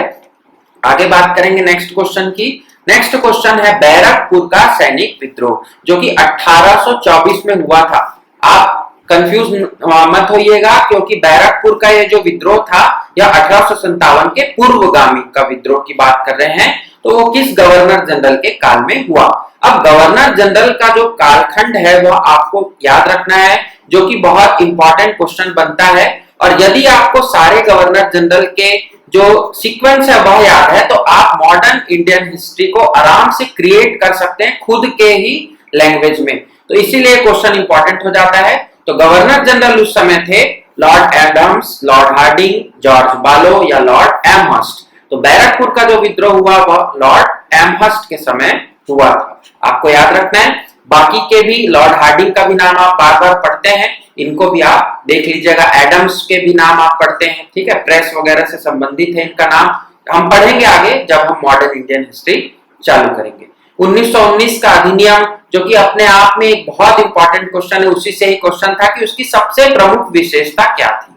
आगे बात करेंगे नेक्स्ट क्वेश्चन की। नेक्स्ट क्वेश्चन है बैरकपुर का सैनिक विद्रोह, जो कि 1824 में हुआ था। आप कंफ्यूज मत होइएगा, क्योंकि बैरकपुर का ये जो विद्रोह था यह 1857 के पूर्वगामी का विद्रोह की बात कर रहे हैं। तो वो किस गवर्नर जनरल के काल में हुआ। अब गवर्नर जनरल का जो कालखंड है वह आपको याद रखना है, जो कि बहुत इंपॉर्टेंट क्वेश्चन बनता है। और यदि आपको सारे गवर्नर जनरल के जो सीक्वेंस है वह याद है, तो आप मॉडर्न इंडियन हिस्ट्री को आराम से क्रिएट कर सकते हैं खुद के ही लैंग्वेज में। तो इसीलिए क्वेश्चन इंपॉर्टेंट हो जाता है। तो गवर्नर जनरल उस समय थे lord Adams, lord Hardinge, George Barlow या लॉर्ड एमहर्स्ट। तो बैरकपुर का जो विद्रोह हुआ वह लॉर्ड एमहर्स्ट के समय हुआ था, आपको याद रखना है। बाकी के भी, लॉर्ड हार्डिंग का भी नाम आप बार बार पढ़ते हैं, इनको भी आप देख लीजिएगा। एडम्स के भी नाम आप पढ़ते हैं, ठीक है, प्रेस वगैरह से संबंधित है इनका नाम। हम पढ़ेंगे आगे जब हम मॉडर्न इंडियन हिस्ट्री चालू करेंगे। 1919 का अधिनियम, जो कि अपने आप में एक बहुत इंपॉर्टेंट क्वेश्चन है, उसी से ही क्वेश्चन था कि उसकी सबसे प्रमुख विशेषता क्या थी।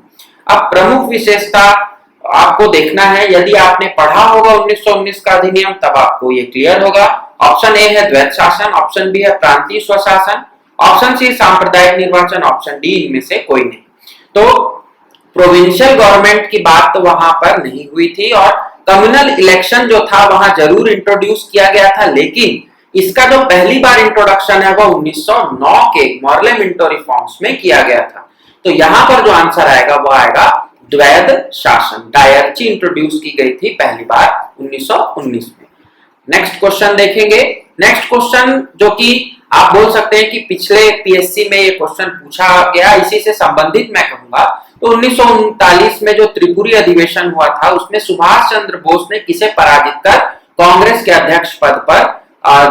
अब प्रमुख विशेषता आपको देखना है। यदि आपने पढ़ा होगा 1919 का अधिनियम तब आपको ये क्लियर होगा। ऑप्शन ए है द्वैत शासन, ऑप्शन बी है प्रांतीय स्वशासन, ऑप्शन सी सांप्रदायिक निर्वाचन, ऑप्शन डी इनमें से कोई नहीं। तो प्रोविंशियल गवर्नमेंट की बात तो वहां पर नहीं हुई थी, और कम्युनल इलेक्शन जो था वहां जरूर इंट्रोड्यूस किया गया था, लेकिन इसका जो पहली बार इंट्रोडक्शन है वो 1909 के मॉर्ले मिंटो रिफॉर्म्स में किया गया था। तो यहां पर जो आंसर आएगा वो आएगा द्वैध शासन। डायरची इंट्रोड्यूस की गई थी पहली बार 1919 में। नेक्स्ट क्वेश्चन देखेंगे। नेक्स्ट क्वेश्चन जो कि आप बोल सकते हैं कि पिछले पीएससी में ये क्वेश्चन पूछा गया, इसी से संबंधित मैं कहूंगा। तो 1939 में जो त्रिपुरी अधिवेशन हुआ था उसमें सुभाष चंद्र बोस ने किसे पराजित कर कांग्रेस के अध्यक्ष पद पर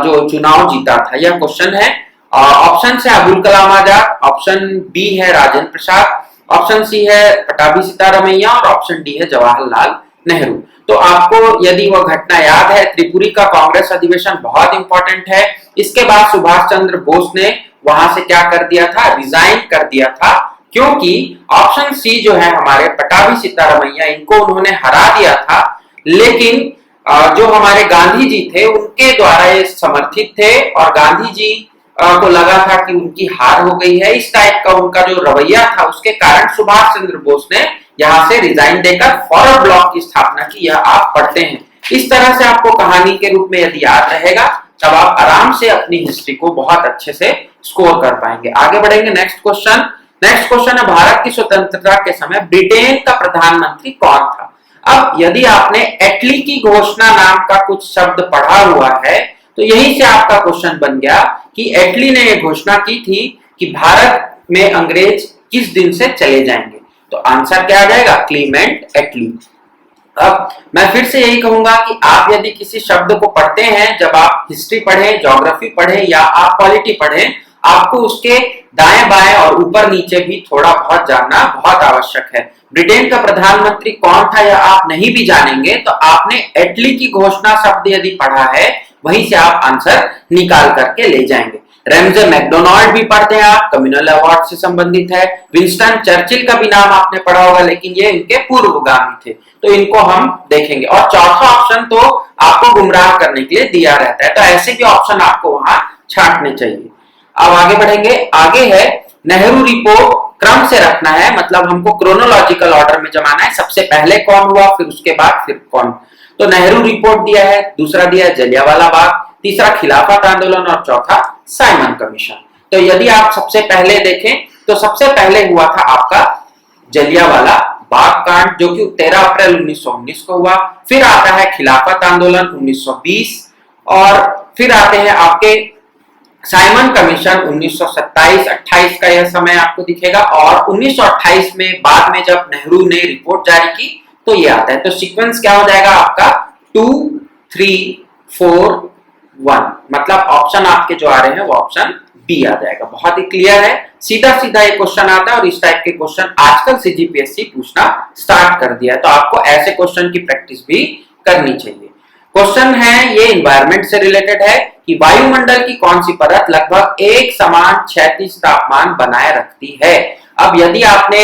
जो चुनाव जीता था, यह क्वेश्चन है। ऑप्शन है अबुल कलाम आजाद, ऑप्शन बी है राजेंद्र प्रसाद, ऑप्शन सी है पटाभी सीतारमैया और ऑप्शन डी है जवाहरलाल नेहरू। तो आपको यदि वह घटना याद है, त्रिपुरी का कांग्रेस अधिवेशन बहुत इंपॉर्टेंट है। इसके बाद सुभाष चंद्र बोस ने वहां से क्या कर दिया था, रिजाइन कर दिया था, क्योंकि ऑप्शन सी जो है हमारे पटाभी सीतारमैया, इनको उन्होंने हरा दिया था, लेकिन जो हमारे गांधी जी थे उनके द्वारा ये समर्थित थे और गांधी जी को लगा था कि उनकी हार हो गई है। इस टाइप का उनका जो रवैया था उसके कारण सुभाष चंद्र बोस ने यहां से रिजाइन देकर फॉरवर्ड ब्लॉक की स्थापना की। यह आप पढ़ते हैं। इस तरह से आपको कहानी के रूप में यदि याद रहेगा तब आप आराम से अपनी हिस्ट्री को बहुत अच्छे से स्कोर कर पाएंगे। आगे बढ़ेंगे। नेक्स्ट क्वेश्चन है, भारत की स्वतंत्रता के समय ब्रिटेन का प्रधानमंत्री कौन था? अब यदि आपने एटली की घोषणा नाम का कुछ शब्द पढ़ा हुआ है तो यहीं से आपका क्वेश्चन बन गया कि एटली ने यह घोषणा की थी कि भारत में अंग्रेज किस दिन से चले जाएंगे। तो आंसर क्या आ जाएगा, क्लीमेंट एटली। अब मैं फिर से यही कहूंगा कि आप यदि किसी शब्द को पढ़ते हैं, जब आप हिस्ट्री पढ़ें, ज्योग्राफी पढ़ें या आप पॉलिटी पढ़ें, आपको उसके दाएं बाएं और ऊपर नीचे भी थोड़ा बहुत जानना बहुत आवश्यक है। ब्रिटेन का प्रधानमंत्री कौन था या आप नहीं भी जानेंगे तो आपने एटली की घोषणा शब्द यदि पढ़ा है वहीं से आप आंसर निकाल करके ले जाएंगे। रैमजे मैकडोनाल्ड भी पढ़ते हैं आप, कम्युनल अवार्ड से संबंधित है। विंस्टन चर्चिल का भी नाम आपने पढ़ा होगा, लेकिन ये इनके पूर्वगामी थे, तो इनको हम देखेंगे। और चौथा ऑप्शन तो आपको गुमराह करने के लिए दिया रहता है, तो ऐसे भी ऑप्शन आपको वहां छांटने चाहिए। अब आगे बढ़ेंगे। आगे है नेहरू रिपोर्ट, क्रम से रखना है, मतलब हमको क्रोनोलॉजिकल ऑर्डर में जमाना है, सबसे पहले कौन हुआ फिर उसके बाद फिर कौन। तो नेहरू रिपोर्ट दिया है, दूसरा दिया है जलियांवाला बाग, तीसरा खिलाफत आंदोलन और चौथा साइमन कमीशन। तो यदि आप सबसे पहले देखें तो सबसे पहले हुआ था आपका जलियांवाला बाग कांड, जो कि 13 अप्रैल 1919 को हुआ। फिर आता है खिलाफत आंदोलन 1920 और फिर आते हैं आपके साइमन कमीशन 1927-28 का यह समय आपको दिखेगा। और 1928 में बाद में जब नेहरू ने रिपोर्ट जारी की तो ये आता है। तो सीक्वेंस क्या हो जाएगा आपका 2, 3, 4, 1, मतलब ऑप्शन आपके जो आ रहे हैं वो ऑप्शन बी आ जाएगा। बहुत ही क्लियर है, सीधा सीधा ये क्वेश्चन आता है और इस टाइप के क्वेश्चन आजकल सीजीपीएससी पूछना स्टार्ट कर दिया है, तो आपको ऐसे क्वेश्चन की प्रैक्टिस भी करनी चाहिए। क्वेश्चन है ये एनवायरमेंट से रिलेटेड है कि वायुमंडल की कौन सी परत लगभग एक समान क्षैतिज तापमान बनाए रखती है। अब यदि आपने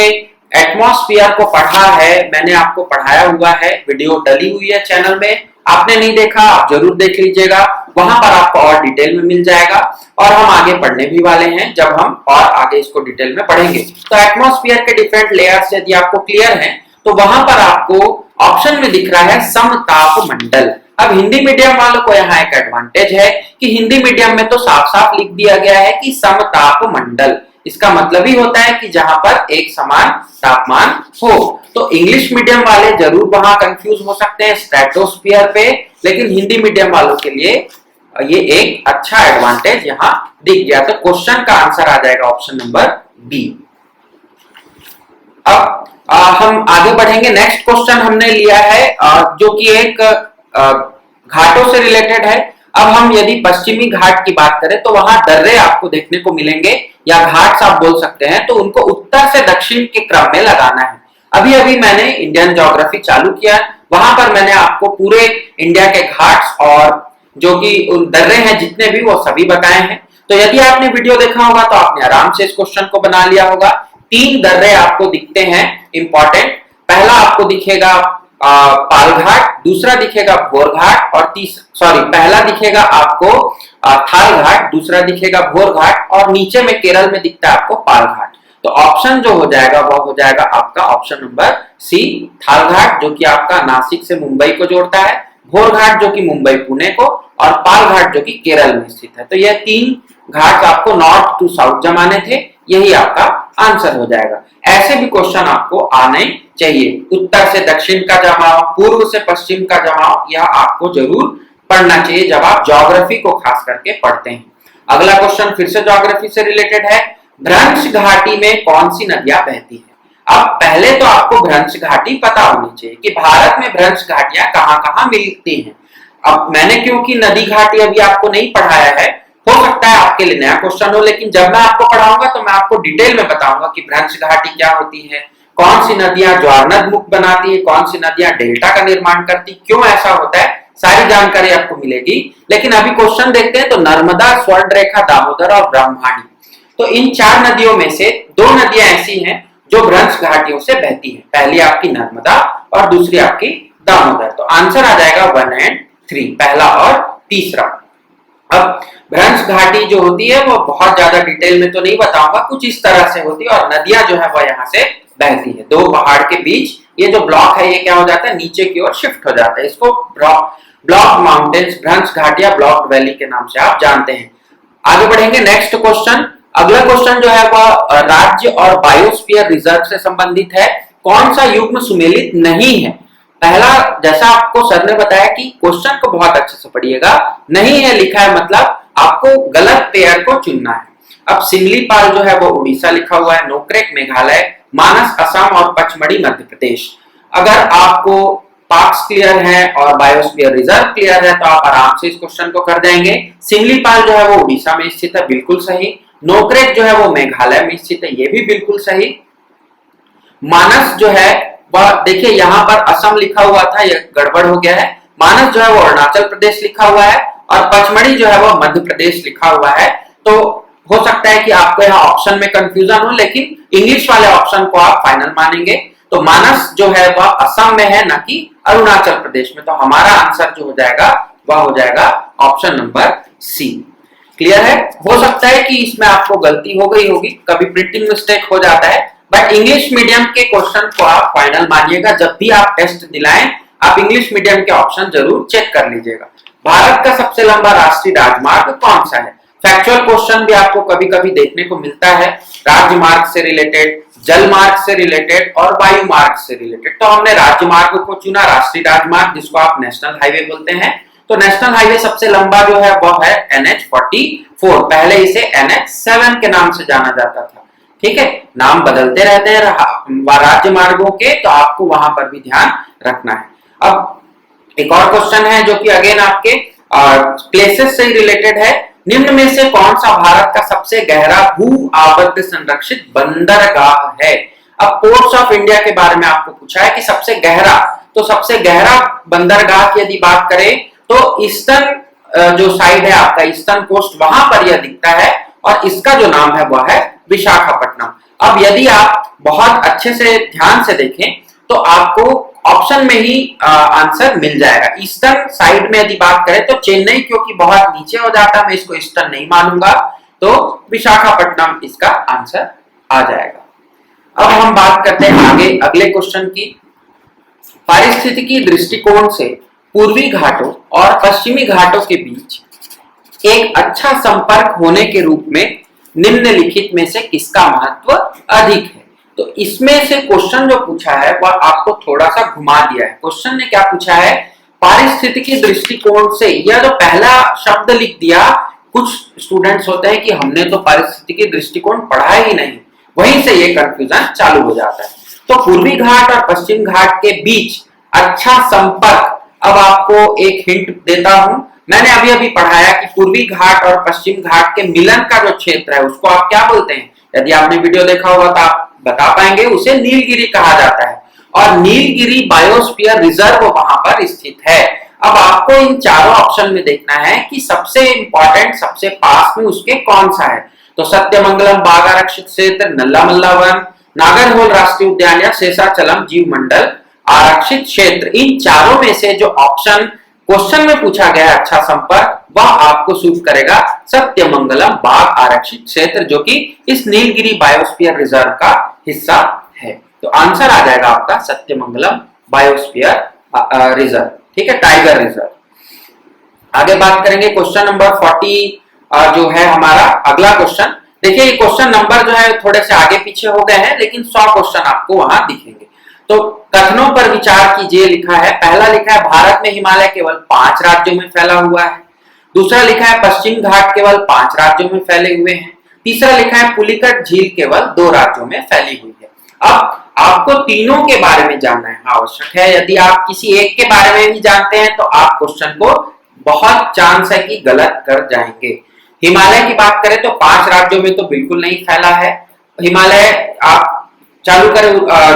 एटमॉस्फेयर को पढ़ा है, मैंने आपको पढ़ाया हुआ है, वीडियो डली हुई है चैनल में, आपने नहीं देखा आप जरूर देख लीजिएगा, वहां पर आपको और डिटेल में मिल जाएगा। और हम आगे पढ़ने भी वाले हैं जब हम और आगे इसको डिटेल में पढ़ेंगे। तो एटमॉस्फेयर के डिफरेंट लेयर्स यदि आपको क्लियर है तो वहां पर आपको ऑप्शन में दिख रहा है समताप मंडल। अब हिंदी मीडियम वालों को यहाँ एक एडवांटेज है कि हिंदी मीडियम में तो साफ साफ लिख दिया गया है कि समताप मंडल, इसका मतलब ही होता है कि जहां पर एक समान तापमान हो। तो इंग्लिश मीडियम वाले जरूर वहां कंफ्यूज हो सकते हैं स्ट्रेटोस्फीयर पे, लेकिन हिंदी मीडियम वालों के लिए ये एक अच्छा एडवांटेज यहाँ दिख गया। तो क्वेश्चन का आंसर आ जाएगा ऑप्शन नंबर बी। अब हम आगे बढ़ेंगे। नेक्स्ट क्वेश्चन हमने लिया है जो कि एक घाटों से रिलेटेड है। अब हम यदि पश्चिमी घाट की बात करें तो वहां दर्रे आपको देखने को मिलेंगे या घाट्स आप बोल सकते हैं, तो उनको उत्तर से दक्षिण के क्रम में लगाना है। अभी अभी मैंने इंडियन ज्योग्राफी चालू किया, वहां पर मैंने आपको पूरे इंडिया के घाट्स और जो कि दर्रे हैं जितने भी वो सभी बताए हैं। तो यदि आपने वीडियो देखा होगा तो आपने आराम से इस क्वेश्चन को बना लिया होगा। 3 दर्रे आपको दिखते हैं इंपॉर्टेंट। पहला आपको दिखेगा पाल घाट, दूसरा दिखेगा भोर घाट और पहला दिखेगा आपको थाल घाट, दूसरा दिखेगा भोर घाट और नीचे में केरल में दिखता है आपको पाल घाट। तो ऑप्शन जो हो जाएगा वो हो जाएगा आपका ऑप्शन नंबर सी, थाल घाट, जो कि आपका नासिक से मुंबई को जोड़ता है, भोर घाट जो कि मुंबई पुणे को, और पाल घाट जो कि केरल में स्थित है। तो यह 3 घाट आपको नॉर्थ टू साउथ जमाने थे, यही आपका आंसर हो जाएगा। ऐसे भी क्वेश्चन आपको आने चाहिए। उत्तर से दक्षिण का जमाव, पूर्व से पश्चिम का जमाव, यह आपको जरूर पढ़ना चाहिए जब आप ज्योग्राफी को खास करके पढ़ते हैं। अगला क्वेश्चन फिर से ज्योग्राफी से रिलेटेड है। भ्रंश घाटी में कौन सी नदियां बहती है? अब पहले तो आपको भ्रंश घाटी पता होनी चाहिए कि भारत में भ्रंश घाटियां कहाँ कहाँ मिलती हैं। अब मैंने क्योंकि नदी घाटी अभी आपको नहीं पढ़ाया है, हो सकता है आपके लिए नया क्वेश्चन हो, लेकिन जब मैं आपको पढ़ाऊंगा तो मैं आपको डिटेल में बताऊंगा कि भ्रंश घाटी क्या होती है, कौन सी नदियां ज्वारनद मुख बनाती है, कौन सी नदियां डेल्टा का निर्माण करती, क्यों ऐसा होता है, सारी जानकारी आपको मिलेगी। लेकिन अभी क्वेश्चन देखते हैं। तो नर्मदा, स्वर्णरेखा, दामोदर और ब्रह्मणी, तो इन 4 नदियों में से 2 नदियां ऐसी हैं जो भ्रंश घाटियों से बहती है। पहली आपकी नर्मदा और दूसरी आपकी दामोदर। तो आंसर आ जाएगा 1 और 3, पहला और तीसरा। अब भ्रंश घाटी जो होती है वो बहुत ज्यादा डिटेल में तो नहीं बताऊंगा, कुछ इस तरह से होती है और नदियां जो है वो यहाँ से बहती है। 2 पहाड़ के बीच ये जो ब्लॉक है ये क्या हो जाता है, नीचे की ओर शिफ्ट हो जाता है। इसको ब्लॉक माउंटेन्स, भ्रंश घाटियां ब्लॉक वैली के नाम से आप जानते हैं। आगे बढ़ेंगे, नेक्स्ट क्वेश्चन। अगला क्वेश्चन जो है वह राज्य और बायोस्फीयर रिजर्व से संबंधित है। कौन सा युग्म सुमेलित नहीं है? पहला, जैसा आपको सर ने बताया कि क्वेश्चन को बहुत अच्छे से पढ़िएगा, नहीं है लिखा है मतलब आपको गलत पेयर को चुनना है। अब सिमलीपाल जो है वो उड़ीसा लिखा हुआ है, नोकरेक मेघालय, मानस असम और पचमढ़ी मध्य प्रदेश। अगर आपको पार्क्स क्लियर है और बायोस्फीयर रिजर्व क्लियर है तो आप आराम से इस क्वेश्चन को कर देंगे। सिमलीपाल जो है वो उड़ीसा में स्थित है, बिल्कुल सही। नोकरेक जो है वो मेघालय में स्थित है, ये भी बिल्कुल सही। मानस जो है वह, देखिए यहाँ पर असम लिखा हुआ था, ये गड़बड़ हो गया है। मानस जो है वो अरुणाचल प्रदेश लिखा हुआ है और पचमढ़ी जो है वो मध्य प्रदेश लिखा हुआ है। तो हो सकता है कि आपको यहाँ ऑप्शन में कंफ्यूजन हो, लेकिन इंग्लिश वाले ऑप्शन को आप फाइनल मानेंगे। तो मानस जो है वह असम में है, ना कि अरुणाचल प्रदेश में। तो हमारा आंसर जो हो जाएगा वह हो जाएगा ऑप्शन नंबर सी। क्लियर है? हो सकता है कि इसमें आपको गलती हो गई होगी, कभी प्रिंटिंग मिस्टेक हो जाता है, बट इंग्लिश मीडियम के क्वेश्चन को आप फाइनल मानिएगा। जब भी आप टेस्ट दिलाएं आप इंग्लिश मीडियम के ऑप्शन जरूर चेक कर लीजिएगा। भारत का सबसे लंबा राष्ट्रीय राजमार्ग कौन सा है? फैक्चुअल क्वेश्चन भी आपको कभी कभी देखने को मिलता है, राजमार्ग से रिलेटेड, जल मार्ग से रिलेटेड और वायु मार्ग से रिलेटेड। तो हमने राजमार्ग को चुना, राष्ट्रीय राजमार्ग जिसको आप नेशनल हाईवे बोलते हैं। तो नेशनल हाईवे सबसे लंबा जो है वह है NH-44, पहले इसे NH-7 के नाम से जाना जाता था। ठीक है, नाम बदलते रहते हैं राज्य मार्गों के, तो आपको वहां पर भी ध्यान रखना है। अब एक और क्वेश्चन है जो कि अगेन आपके प्लेसेस से रिलेटेड है। निम्न में से कौन सा भारत का सबसे गहरा भू आबद्ध संरक्षित बंदरगाह है? अब पोर्ट्स ऑफ इंडिया के बारे में आपको पूछा है कि सबसे गहरा, तो सबसे गहरा बंदरगाह की यदि बात करें तो ईस्टर्न जो साइड है आपका, ईस्टर्न कोस्ट, वहां पर यह दिखता है और इसका जो नाम है वह है विशाखापट्टनम। अब यदि आप बहुत अच्छे से ध्यान से देखें तो आपको ऑप्शन में ही आंसर मिल जाएगा। ईस्टर्न साइड में यदि बात करें तो चेन्नई क्योंकि बहुत नीचे हो जाता है, मैं इसको ईस्टर्न नहीं मानूंगा, तो विशाखापट्टनम इसका आंसर आ जाएगा। अब हम बात करते हैं आगे अगले क्वेश्चन की। पारिस्थितिकी दृष्टिकोण से पूर्वी घाटों और पश्चिमी घाटों के बीच एक अच्छा संपर्क होने के रूप में निम्नलिखित में से किसका महत्व अधिक है? तो इसमें से क्वेश्चन जो पूछा है वह आपको थोड़ा सा घुमा दिया है। क्वेश्चन ने क्या पूछा है, पारिस्थितिकी दृष्टिकोण से, यह जो पहला शब्द लिख दिया, कुछ स्टूडेंट्स होते हैं कि हमने तो पारिस्थितिकी दृष्टिकोण पढ़ा ही नहीं, वहीं से ये कंफ्यूजन चालू हो जाता है। तो पूर्वी घाट और पश्चिम घाट के बीच अच्छा संपर्क, अब आपको एक हिंट देता हूं, मैंने अभी अभी पढ़ाया कि पूर्वी घाट और पश्चिम घाट के मिलन का जो क्षेत्र है उसको आप क्या बोलते हैं? यदि आपने वीडियो देखा होगा तो आप बता पाएंगे, उसे नीलगिरी कहा जाता है और नीलगिरी बायोस्फीयर रिजर्व वहां पर स्थित है। अब आपको इन चारों ऑप्शन में देखना है कि सबसे इंपॉर्टेंट, सबसे पास में उसके कौन सा है। तो सत्यमंगलम बाघ आरक्षित क्षेत्र, नल्ला वन, नागरहोल राष्ट्रीय उद्यान या शेषाचलम जीव मंडल आरक्षित क्षेत्र, इन चारों में से जो ऑप्शन क्वेश्चन में पूछा गया है अच्छा संपर्क, वह आपको सूट करेगा सत्यमंगलम बाघ आरक्षित क्षेत्र, जो कि इस नीलगिरी बायोस्फीयर रिजर्व का हिस्सा है। तो आंसर आ जाएगा आपका सत्यमंगलम बायोस्फीयर रिजर्व। ठीक है, टाइगर रिजर्व। आगे बात करेंगे क्वेश्चन नंबर 40 जो है हमारा अगला क्वेश्चन। देखिए ये क्वेश्चन नंबर जो है थोड़े से आगे पीछे हो गए हैं, लेकिन 100 क्वेश्चन आपको वहां दिखेंगे। तो कथनों पर विचार कीजिए लिखा है। पहला लिखा है भारत में हिमालय केवल 5 राज्यों में फैला हुआ है। दूसरा लिखा है पश्चिम घाट केवल 5 राज्यों में फैले हुए हैं। तीसरा लिखा है पुलिकट झील केवल 2 राज्यों में फैली हुई है। अब आपको तीनों के बारे में जानना है आवश्यक है। यदि आप किसी एक के बारे में भी जानते हैं तो आप क्वेश्चन को बहुत चांस है कि गलत कर जाएंगे। हिमालय की बात करें तो 5 राज्यों में तो बिल्कुल नहीं फैला है। हिमालय आप चालू करें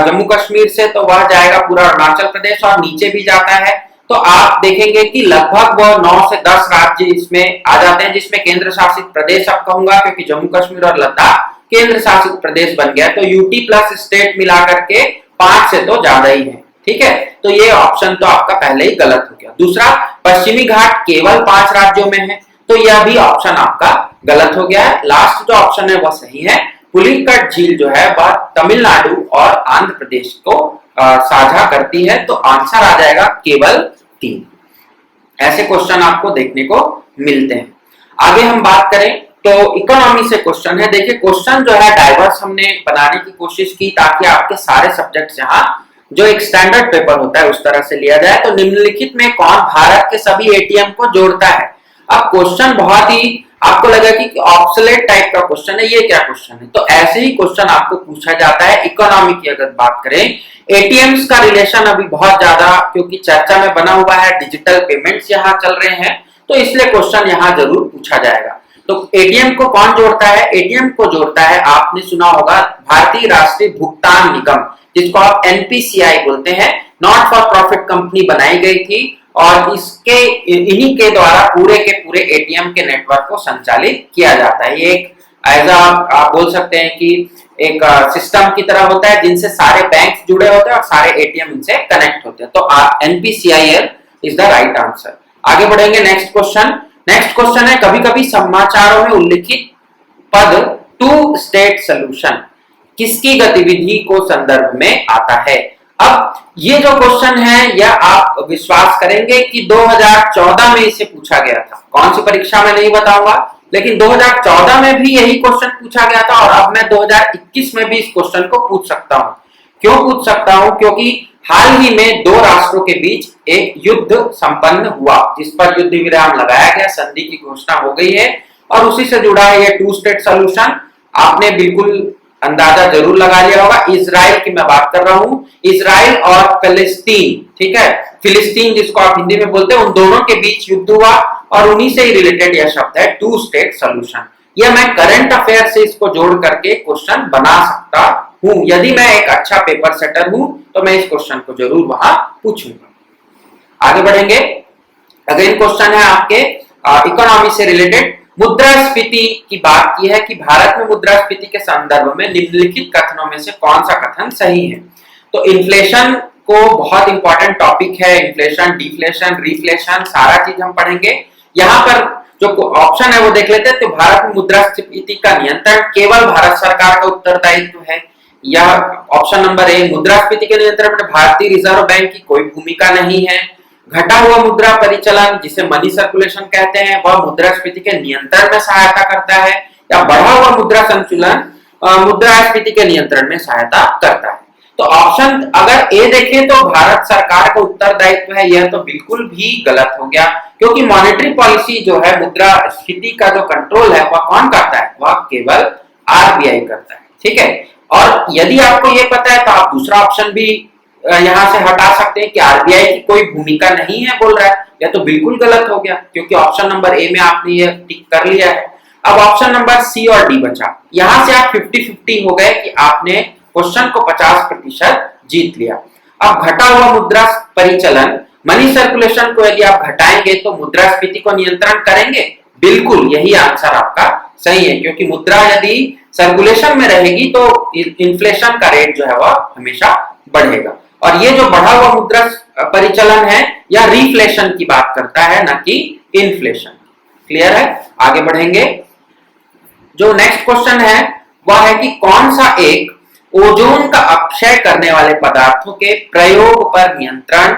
जम्मू कश्मीर से तो वह जाएगा पूरा अरुणाचल प्रदेश और नीचे भी जाता है, तो आप देखेंगे कि लगभग वह 9 से 10 राज्य इसमें आ जाते हैं, जिसमें केंद्र शासित प्रदेश अब कहूंगा क्योंकि जम्मू कश्मीर और लद्दाख केंद्र शासित प्रदेश बन गया, तो यूटी प्लस स्टेट मिलाकर के 5 से तो ज्यादा ही है। ठीक है, तो ये ऑप्शन तो आपका पहले ही गलत हो गया। दूसरा, पश्चिमी घाट केवल 5 राज्यों में है, तो यह भी ऑप्शन आपका गलत हो गया है। लास्ट जो ऑप्शन है वह सही है। पुलिकट झील जो है वह तमिलनाडु और आंध्र प्रदेश को साझा करती है, तो आंसर आ जाएगा केवल 3। ऐसे क्वेश्चन आपको देखने को मिलते हैं। आगे हम बात करें तो इकोनॉमी से क्वेश्चन है। देखिए क्वेश्चन जो है डाइवर्स हमने बनाने की कोशिश की ताकि आपके सारे सब्जेक्ट्स यहाँ जो एक स्टैंडर्ड पेपर होता है उस तरह से लिया जाए। तो निम्नलिखित में कौन भारत के सभी एटीएम को जोड़ता है? अब क्वेश्चन बहुत ही आपको लगा कि ऑब्सोलेट टाइप का क्वेश्चन है, ये क्या क्वेश्चन है? तो ऐसे ही क्वेश्चन आपको पूछा जाता है। इकोनॉमी की अगर बात करें, एटीएम्स का रिलेशन अभी बहुत ज्यादा क्योंकि चर्चा में बना हुआ है, डिजिटल पेमेंट्स यहाँ चल रहे हैं, तो इसलिए क्वेश्चन यहाँ जरूर पूछा जाएगा। तो एटीएम को कौन जोड़ता है? एटीएम को जोड़ता है, आपने सुना होगा, भारतीय राष्ट्रीय भुगतान निगम, जिसको आप एनपीसीआई बोलते हैं। नॉट फॉर प्रॉफिट कंपनी बनाई गई थी और इसके इन्हीं के द्वारा पूरे के पूरे एटीएम के नेटवर्क को संचालित किया जाता है। ये एक एज आप बोल सकते हैं कि एक सिस्टम की तरह होता है जिनसे सारे बैंक जुड़े होते हैं और सारे एटीएम इनसे कनेक्ट होते हैं। तो NPCIL is the right answer. आगे बढ़ेंगे नेक्स्ट क्वेश्चन। नेक्स्ट क्वेश्चन है, कभी कभी समाचारों में उल्लिखित पद टू स्टेट सॉल्यूशन किसकी गतिविधि को संदर्भ में आता है? अब ये जो क्वेश्चन है यह आप विश्वास करेंगे कि 2014 में इसे पूछा गया था। कौन सी परीक्षा में नहीं बताऊंगा, लेकिन 2014 में भी यही क्वेश्चन पूछा गया था और अब मैं 2021 में भी इस क्वेश्चन को पूछ सकता हूं। क्यों पूछ सकता हूं? क्योंकि हाल ही में 2 राष्ट्रों के बीच एक युद्ध संपन्न हुआ जिस पर युद्ध विराम लगाया गया, संधि की घोषणा हो गई है और उसी से जुड़ा है ये 2 स्टेट सॉल्यूशन। आपने बिल्कुल अंदाजा जरूर लगा लिया होगा। इजराइल की मैं बात कर रहा हूं, इजराइल और फिलिस्तीन, ठीक है, फिलिस्तीन जिसको आप हिंदी में बोलते हैं, उन दोनों के बीच युद्ध हुआ और उन्हीं से ही रिलेटेड यह शब्द है 2 स्टेट सॉल्यूशन। यह मैं करंट अफेयर से इसको जोड़ करके क्वेश्चन बना सकता हूं। यदि मैं एक अच्छा पेपर सेटर हूं तो मैं इस क्वेश्चन को जरूर वहां पूछूंगा। आगे बढ़ेंगे। अगेन क्वेश्चन है आपके इकोनॉमी से रिलेटेड। मुद्रास्फीति की बात की है कि भारत में मुद्रास्फीति के संदर्भ में निम्नलिखित कथनों में से कौन सा कथन सही है? तो इन्फ्लेशन को बहुत इंपॉर्टेंट टॉपिक है, इन्फ्लेशन, डिफ्लेशन, रिफ्लेशन, सारा चीज हम पढ़ेंगे। यहाँ पर जो ऑप्शन है वो देख लेते हैं। तो भारत में मुद्रास्फीति का नियंत्रण केवल भारत सरकार का उत्तरदायित्व है। यह ऑप्शन नंबर ए। मुद्रास्फीति के नियंत्रण में भारतीय रिजर्व बैंक की कोई भूमिका नहीं है। घटा हुआ मुद्रा परिचालन जिसे मनी सर्कुलेशन कहते हैं वह मुद्रास्फीति के नियंत्रण में सहायता करता है, या बढ़ा हुआ मुद्रा संतुलन मुद्रास्फीति के नियंत्रण में सहायता करता है। तो ऑप्शन अगर ए देखें तो भारत सरकार का उत्तरदायित्व है, यह तो बिल्कुल भी गलत हो गया क्योंकि मॉनेटरी पॉलिसी जो है, मुद्रास्फीति का जो कंट्रोल है वह कौन करता है? वह केवल आरबीआई करता है। ठीक है, और यदि आपको ये पता है तो आप दूसरा ऑप्शन भी यहां से हटा सकते हैं कि आरबीआई की कोई भूमिका नहीं है बोल रहा है, यह तो बिल्कुल गलत हो गया क्योंकि ऑप्शन नंबर ए में आपने ये टिक कर लिया है। अब ऑप्शन नंबर सी और डी बचा। यहां से आप 50-50 हो गए कि आपने क्वेश्चन को 50% जीत लिया। अब घटा हुआ मुद्रा परिचलन, मनी सर्कुलेशन को यदि आप घटाएंगे तो मुद्रास्फीति को नियंत्रण करेंगे? बिल्कुल, यही आंसर आपका सही है क्योंकि मुद्रा यदि सर्कुलेशन में रहेगी तो इन्फ्लेशन का रेट जो है वह हमेशा बढ़ेगा। और ये जो बढ़ा हुआ मुद्रा परिचलन है या रिफ्लेशन की बात करता है, न कि इन्फ्लेशन। क्लियर है? आगे बढ़ेंगे। जो नेक्स्ट क्वेश्चन है वह है कि कौन सा एक ओजोन का अपक्षय करने वाले पदार्थों के प्रयोग पर नियंत्रण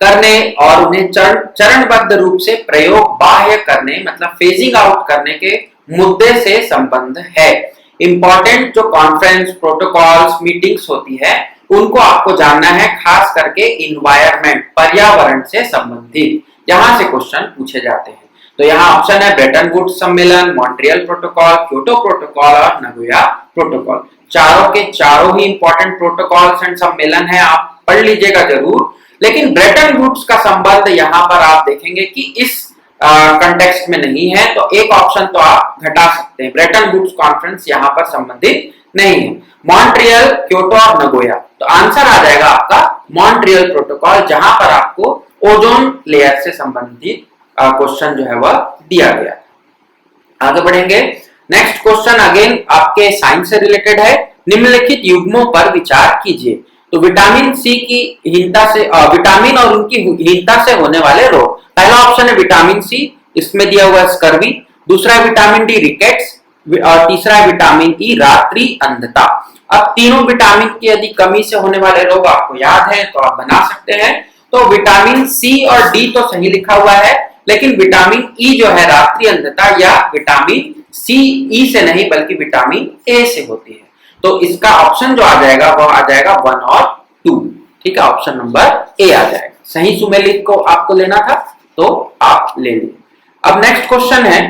करने और उन्हें चरणबद्ध रूप से प्रयोग बाह्य करने मतलब फेजिंग आउट करने के मुद्दे से संबंध है। इंपॉर्टेंट जो कॉन्फ्रेंस, प्रोटोकॉल्स, मीटिंग्स होती है उनको आपको जानना है, खास करके इन्वायरमेंट, पर्यावरण से संबंधित। यहां से क्वेश्चन पूछे जाते हैं। तो यहाँ ऑप्शन है ब्रेटन वुड्स सम्मेलन, मॉन्ट्रियल प्रोटोकॉल, क्योटो प्रोटोकॉल और नगोया प्रोटोकॉल। चारों के चारों ही इंपॉर्टेंट प्रोटोकॉल्स एंड सम्मेलन है, आप पढ़ लीजिएगा जरूर। लेकिन ब्रेटन वुड्स का संबंध यहाँ पर आप देखेंगे कि इस कंटेक्स्ट में नहीं है, तो एक ऑप्शन तो आप घटा सकते हैं। ब्रेटन वुड्स कॉन्फ्रेंस यहाँ पर संबंधित नहीं है। मॉन्ट्रियल, क्योटो और नगोया, तो आंसर आ जाएगा आपका मॉन्ट्रियल प्रोटोकॉल, जहां पर आपको ओजोन लेयर से संबंधित क्वेश्चन जो है वह दिया गया। आगे बढ़ेंगे। नेक्स्ट क्वेश्चन अगेन आपके साइंस से रिलेटेड है। निम्नलिखित युग्मों पर विचार कीजिए। तो विटामिन सी की हीनता से विटामिन और उनकी हीनता से होने वाले रोग। पहला ऑप्शन है विटामिन सी, इसमें दिया हुआ स्कर्वी। दूसरा है विटामिन डी रिकेट्स और तीसरा है विटामिन ई रात्रि अंधता। अब तीनों विटामिन की यदि कमी से होने वाले रोग आपको याद है तो आप बना सकते हैं। तो विटामिन सी और डी तो सही लिखा हुआ है, लेकिन विटामिन ई जो है रात्रि अंधता या विटामिन सी ई से नहीं बल्कि विटामिन ए से होती है। तो इसका ऑप्शन जो आ जाएगा वो आ जाएगा 1 और 2। ठीक है, ऑप्शन नंबर ए आ जाएगा। सही सुमेलित को आपको लेना था तो आप ले लीजिए। अब नेक्स्ट क्वेश्चन है,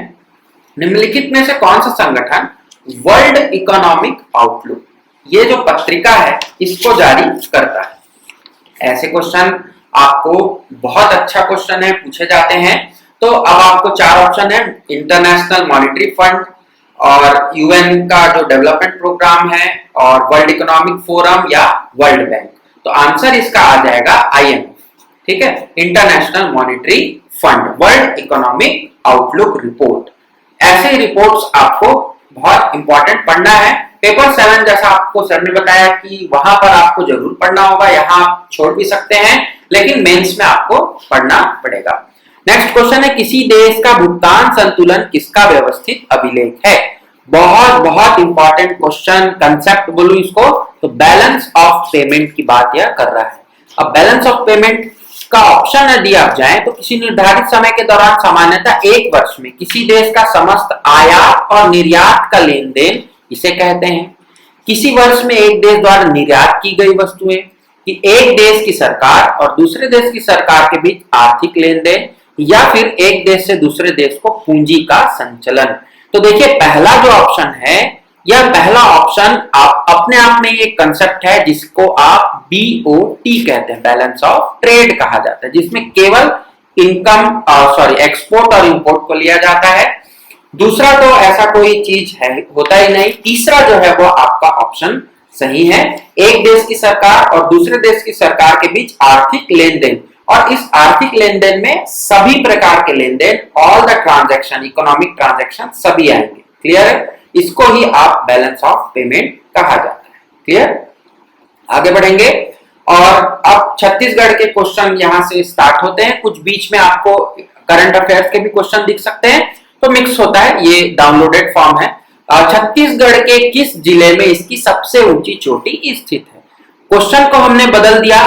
निम्नलिखित में से कौन सा संगठन वर्ल्ड इकोनॉमिक आउटलुक, ये जो पत्रिका है, इसको जारी करता है? ऐसे क्वेश्चन आपको बहुत अच्छा क्वेश्चन है, पूछे जाते हैं। तो अब आपको चार ऑप्शन है, इंटरनेशनल मॉनेटरी फंड और यूएन का जो डेवलपमेंट प्रोग्राम है और वर्ल्ड इकोनॉमिक फोरम या वर्ल्ड बैंक। तो आंसर इसका आ जाएगा आईएमएफ। ठीक है, international monetary fund, world economic outlook report. ऐसे रिपोर्ट्स आपको बहुत इंपॉर्टेंट पढ़ना है। पेपर 7 जैसा आपको सर ने बताया कि वहां पर आपको जरूर पढ़ना होगा, यहाँ आप छोड़ भी सकते हैं, लेकिन मेंस में आपको पढ़ना पड़ेगा। नेक्स्ट क्वेश्चन है, किसी देश का भुगतान संतुलन किसका व्यवस्थित अभिलेख है? बहुत बहुत इंपॉर्टेंट क्वेश्चन, कंसेप्ट बोलूं इसको तो बैलेंस ऑफ पेमेंट की बात यह कर रहा है। अब बैलेंस ऑफ पेमेंट का ऑप्शन यदि आप जाएं तो किसी निर्धारित समय के दौरान सामान्यतः एक वर्ष में किसी देश का समस्त आयात और निर्यात का लेन देन इसे कहते हैं। किसी वर्ष में एक देश द्वारा निर्यात की गई वस्तुएं, कि एक देश की सरकार और दूसरे देश की सरकार के बीच आर्थिक लेन देन, या फिर एक देश से दूसरे देश को पूंजी का संचलन। तो देखिए पहला जो ऑप्शन है, यह पहला ऑप्शन आप अपने आप में एक कंसेप्ट है जिसको आप BOT कहते हैं, बैलेंस ऑफ ट्रेड कहा जाता है, जिसमें केवल इनकम एक्सपोर्ट और इंपोर्ट को लिया जाता है। दूसरा तो ऐसा कोई चीज है होता ही नहीं। तीसरा जो है वो आपका ऑप्शन सही है, एक देश की सरकार और दूसरे देश की सरकार के बीच आर्थिक लेन देन, और इस आर्थिक लेन देन में सभी प्रकार के लेन देन, all the transaction, economic transaction सभी आएंगे। क्लियर है? इसको ही आप बैलेंस ऑफ पेमेंट कहा जाता है। क्लियर? आगे बढ़ेंगे और अब छत्तीसगढ़ के क्वेश्चन यहां से स्टार्ट होते हैं। कुछ बीच में आपको करंट अफेयर्स के भी क्वेश्चन दिख सकते हैं, तो मिक्स होता है, ये डाउनलोडेड फॉर्म है। छत्तीसगढ़ के किस जिले में इसकी सबसे ऊंची चोटी स्थित है? क्वेश्चन को हमने बदल दिया।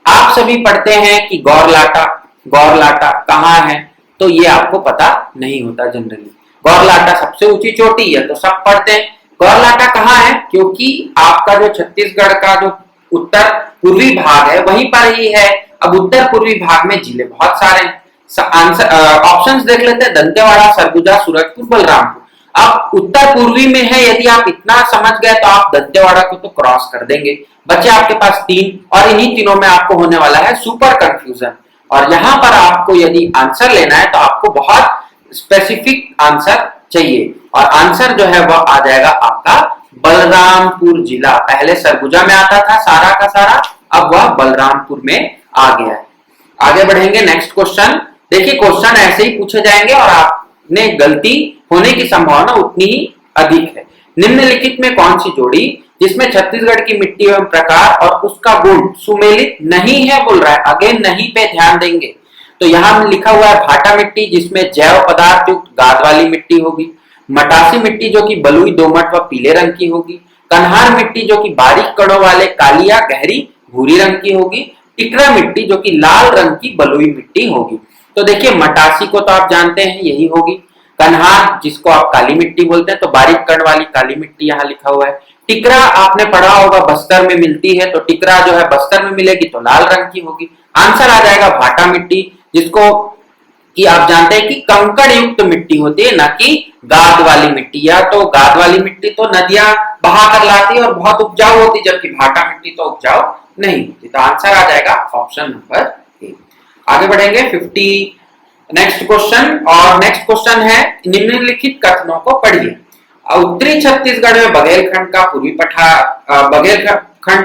आप सभी पढ़ते हैं कि गौरलाटा कहाँ है, तो ये आपको पता नहीं होता जनरली। गौरलाटा सबसे ऊंची चोटी है तो सब पढ़ते हैं। गौरलाटा कहाँ है? क्योंकि आपका जो छत्तीसगढ़ का जो उत्तर पूर्वी भाग है वहीं पर ही है। अब उत्तर पूर्वी भाग में जिले बहुत सारे हैं। आंसर ऑप्शंस देख लेते हैं, दंतेवाड़ा, सरगुजा, सूरजपुर, बलरामपुर। अब उत्तर पूर्वी में है, यदि आप इतना समझ गए तो आप दंतेवाड़ा को तो क्रॉस कर देंगे। बचे आपके पास 3, और इन्हीं तीनों में आपको होने वाला है सुपर कंफ्यूजन। और यहां पर आपको यदि आंसर लेना है तो आपको बहुत स्पेसिफिक आंसर चाहिए, और आंसर जो है वह आ जाएगा आपका बलरामपुर जिला। पहले सरगुजा में आता था सारा का सारा, अब वह बलरामपुर में आ गया है। आगे बढ़ेंगे। नेक्स्ट क्वेश्चन देखिए, क्वेश्चन ऐसे ही पूछे जाएंगे और आपने गलती होने की संभावना उतनी ही अधिक है। निम्नलिखित में कौन सी जोड़ी जिसमें छत्तीसगढ़ की मिट्टी एवं प्रकार और उसका गुण सुमेलित नहीं है बोल रहा है। अगेन नहीं पे ध्यान देंगे। तो यहाँ लिखा हुआ है भाटा मिट्टी, जिसमें जैव पदार्थ युक्त गाद वाली मिट्टी होगी। मटासी मिट्टी जो कि बलुई, दोमट व पीले रंग की होगी। कन्हार मिट्टी जो कि बारीक कणों वाले काली या गहरी भूरी रंग की होगी। टिकरा मिट्टी जो कि लाल रंग की बलुई मिट्टी होगी। तो देखिए मटासी को तो आप जानते हैं यही होगी। कन्हार जिसको आप काली मिट्टी बोलते हैं, तो बारीक कण वाली काली मिट्टी यहाँ लिखा हुआ है। टिकरा आपने पढ़ा होगा बस्तर में मिलती है, तो टिकरा जो है बस्तर में मिलेगी तो लाल रंग की होगी। आंसर आ जाएगा भाटा मिट्टी, जिसको कि आप जानते हैं कि कंकड़ युक्त मिट्टी होती है, ना कि गाद वाली मिट्टी। या तो गाद वाली मिट्टी तो नदियां बहा कर लाती है और बहुत उपजाऊ होती, जबकि भाटा मिट्टी तो उपजाऊ नहीं होती। तो आंसर आ जाएगा ऑप्शन नंबर ए। आगे बढ़ेंगे 50 नेक्स्ट क्वेश्चन। और नेक्स्ट क्वेश्चन है, निम्नलिखित कथनों को पढ़िए। उत्तरी छत्तीसगढ़ में बघेलखंड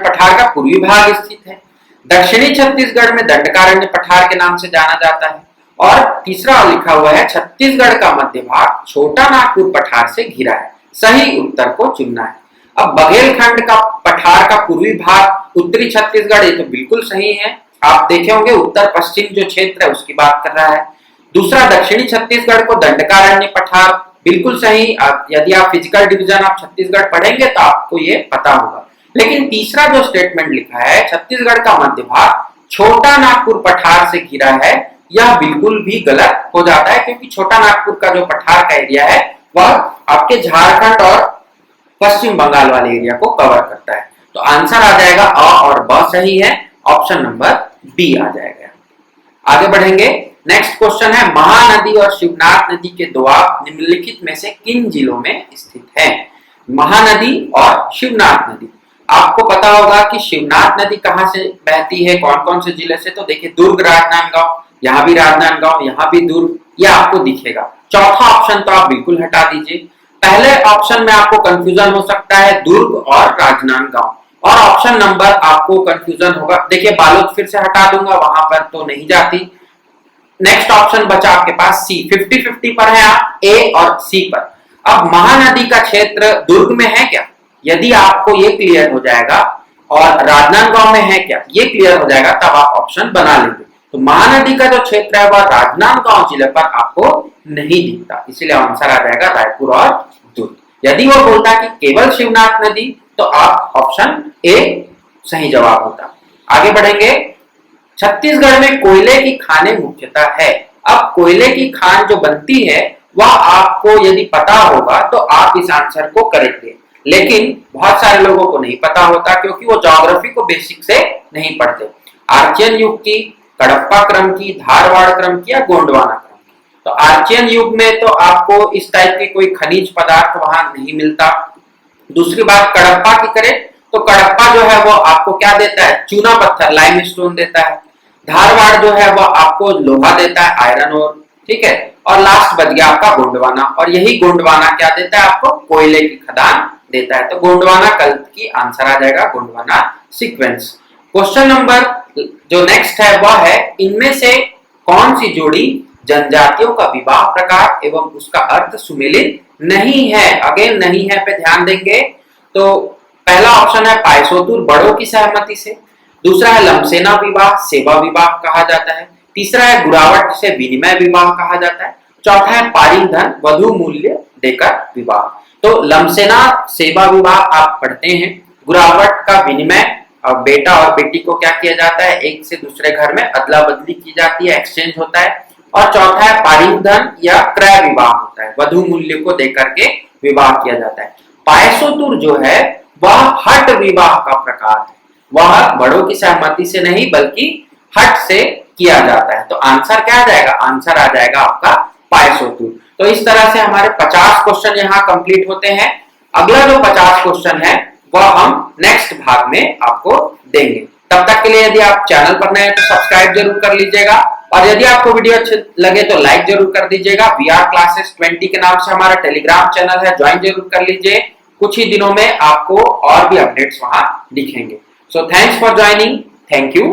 पठार का पूर्वी भाग स्थित है। दक्षिणी छत्तीसगढ़ में दंडकारण्य पठार के नाम से जाना जाता है। और तीसरा लिखा हुआ है, छत्तीसगढ़ का मध्य भाग छोटा नागपुर पठार से घिरा है। सही उत्तर को चुनना है। अब बघेलखंड का पठार का पूर्वी भाग उत्तरी छत्तीसगढ़, ये तो बिल्कुल सही है। आप देखे होंगे उत्तर पश्चिम जो क्षेत्र है उसकी बात कर रहा है। दूसरा, दक्षिणी छत्तीसगढ़ को दंडकारण्य पठार, बिल्कुल सही। यदि आप फिजिकल डिवीजन आप छत्तीसगढ़ पढ़ेंगे तो आपको ये पता होगा। लेकिन तीसरा जो स्टेटमेंट लिखा है, छत्तीसगढ़ का मध्य भाग छोटा नागपुर पठार से घिरा है, यह बिल्कुल भी गलत हो जाता है, क्योंकि छोटा नागपुर का जो पठार का एरिया है वह आपके झारखंड और पश्चिम बंगाल वाले एरिया को कवर करता है। तो आंसर आ जाएगा अ और ब सही है, ऑप्शन नंबर बी आ जाएगा। आगे बढ़ेंगे। नेक्स्ट क्वेश्चन है, महानदी और शिवनाथ नदी के दोआब निम्नलिखित में से किन जिलों में स्थित है? महानदी और शिवनाथ नदी, आपको पता होगा कि शिवनाथ नदी कहां से बहती है, कौन कौन से जिले से। तो देखिए, दुर्ग, राजनांदगांव, यहाँ भी राजनांदगांव, यहाँ भी दुर्ग, ये आपको दिखेगा। चौथा ऑप्शन तो आप बिल्कुल हटा दीजिए। पहले ऑप्शन में आपको कंफ्यूजन हो सकता है दुर्ग और राजनांदगांव, और ऑप्शन नंबर आपको कंफ्यूजन होगा। देखिए, बालोद फिर से हटा दूंगा, वहां पर तो नहीं जाती। नेक्स्ट ऑप्शन बचा आपके पास सी, 50-50 पर है आप ए और सी पर। अब महानदी का क्षेत्र दुर्ग में है क्या, यदि आपको ये क्लियर हो जाएगा, और राजनांदगांव में है क्या, ये क्लियर हो जाएगा, तब आप ऑप्शन बना लेंगे। तो महानदी का जो क्षेत्र है वह राजनांदगांव जिले पर आपको नहीं दिखता, इसलिए आंसर आ जाएगा रायपुर और दुर्ग। यदि वो बोलता है कि केवल शिवनाथ नदी, तो आप ऑप्शन ए सही जवाब होता। आगे बढ़ेंगे। छत्तीसगढ़ में कोयले की खानें मुख्यतः है। अब कोयले की खान जो बनती है वह आपको यदि पता होगा तो आप इस आंसर को करेंगे, लेकिन बहुत सारे लोगों को नहीं पता होता, क्योंकि वो ज्योग्राफी को बेसिक से नहीं पढ़ते। आर्चियन युग की, कडप्पा क्रम की, धारवाड़ क्रम की या गोंडवाना क्रम की। तो आर्चियन युग में तो आपको इस टाइप की कोई खनिज पदार्थ वहां नहीं मिलता। दूसरी बात, कडप्पा की करें तो कडप्पा जो है वो आपको क्या देता है, चूना पत्थर, लाइमस्टोन देता है। धारवाड़ जो है वो आपको लोहा देता है, आयरन ओर, ठीक है। और लास्ट बच गया आपका गोंडवाना, और यही गोंडवाना क्या देता है आपको, कोयले की खदान देता है। तो गोंडवाना कल की आंसर आ जाएगा, गोंडवाना सीक्वेंस। क्वेश्चन नंबर जो नेक्स्ट है वह है, इनमें से कौन सी जोड़ी जनजातियों का विवाह प्रकार एवं उसका अर्थ सुमेलित नहीं है? अगेन नहीं है पे ध्यान देंगे। तो पहला ऑप्शन है पायसोतुर, बड़ों की सहमति से। दूसरा है लमसेना विवाह, सेवा विवाह कहा जाता है। तीसरा है गुरावट, जिसे विनिमय विवाह कहा जाता है। चौथा है पारिक धन, वधु मूल्य देकर विवाह। तो लमसेना सेवा विवाह आप पढ़ते हैं, गुरावट का विनिमय, और बेटा और बेटी को क्या किया जाता है, एक से दूसरे घर में अदला बदली की जाती है, एक्सचेंज होता है। और चौथा है पारिक धन या क्रय विवाह होता है, वधु मूल्य को देकर के विवाह किया जाता है। पायसोतुर जो है वह हट विवाह का प्रकार है, वह बड़ों की सहमति से नहीं बल्कि हट से किया जाता है। तो आंसर क्या आ जाएगा, आंसर आ जाएगा आपका पायसोतुर। तो इस तरह से हमारे 50 क्वेश्चन यहाँ कंप्लीट होते हैं। अगला जो 50 क्वेश्चन है वह हम नेक्स्ट भाग में आपको देंगे। तब तक के लिए यदि आप चैनल पर नए हैं तो सब्सक्राइब जरूर कर लीजिएगा, और यदि आपको वीडियो अच्छे लगे तो लाइक जरूर कर दीजिएगा। VR क्लासेस 20 के नाम से हमारा टेलीग्राम चैनल है, ज्वाइन जरूर कर लीजिए। कुछ ही दिनों में आपको और भी अपडेट्स वहां दिखेंगे। So thanks for joining, thank you.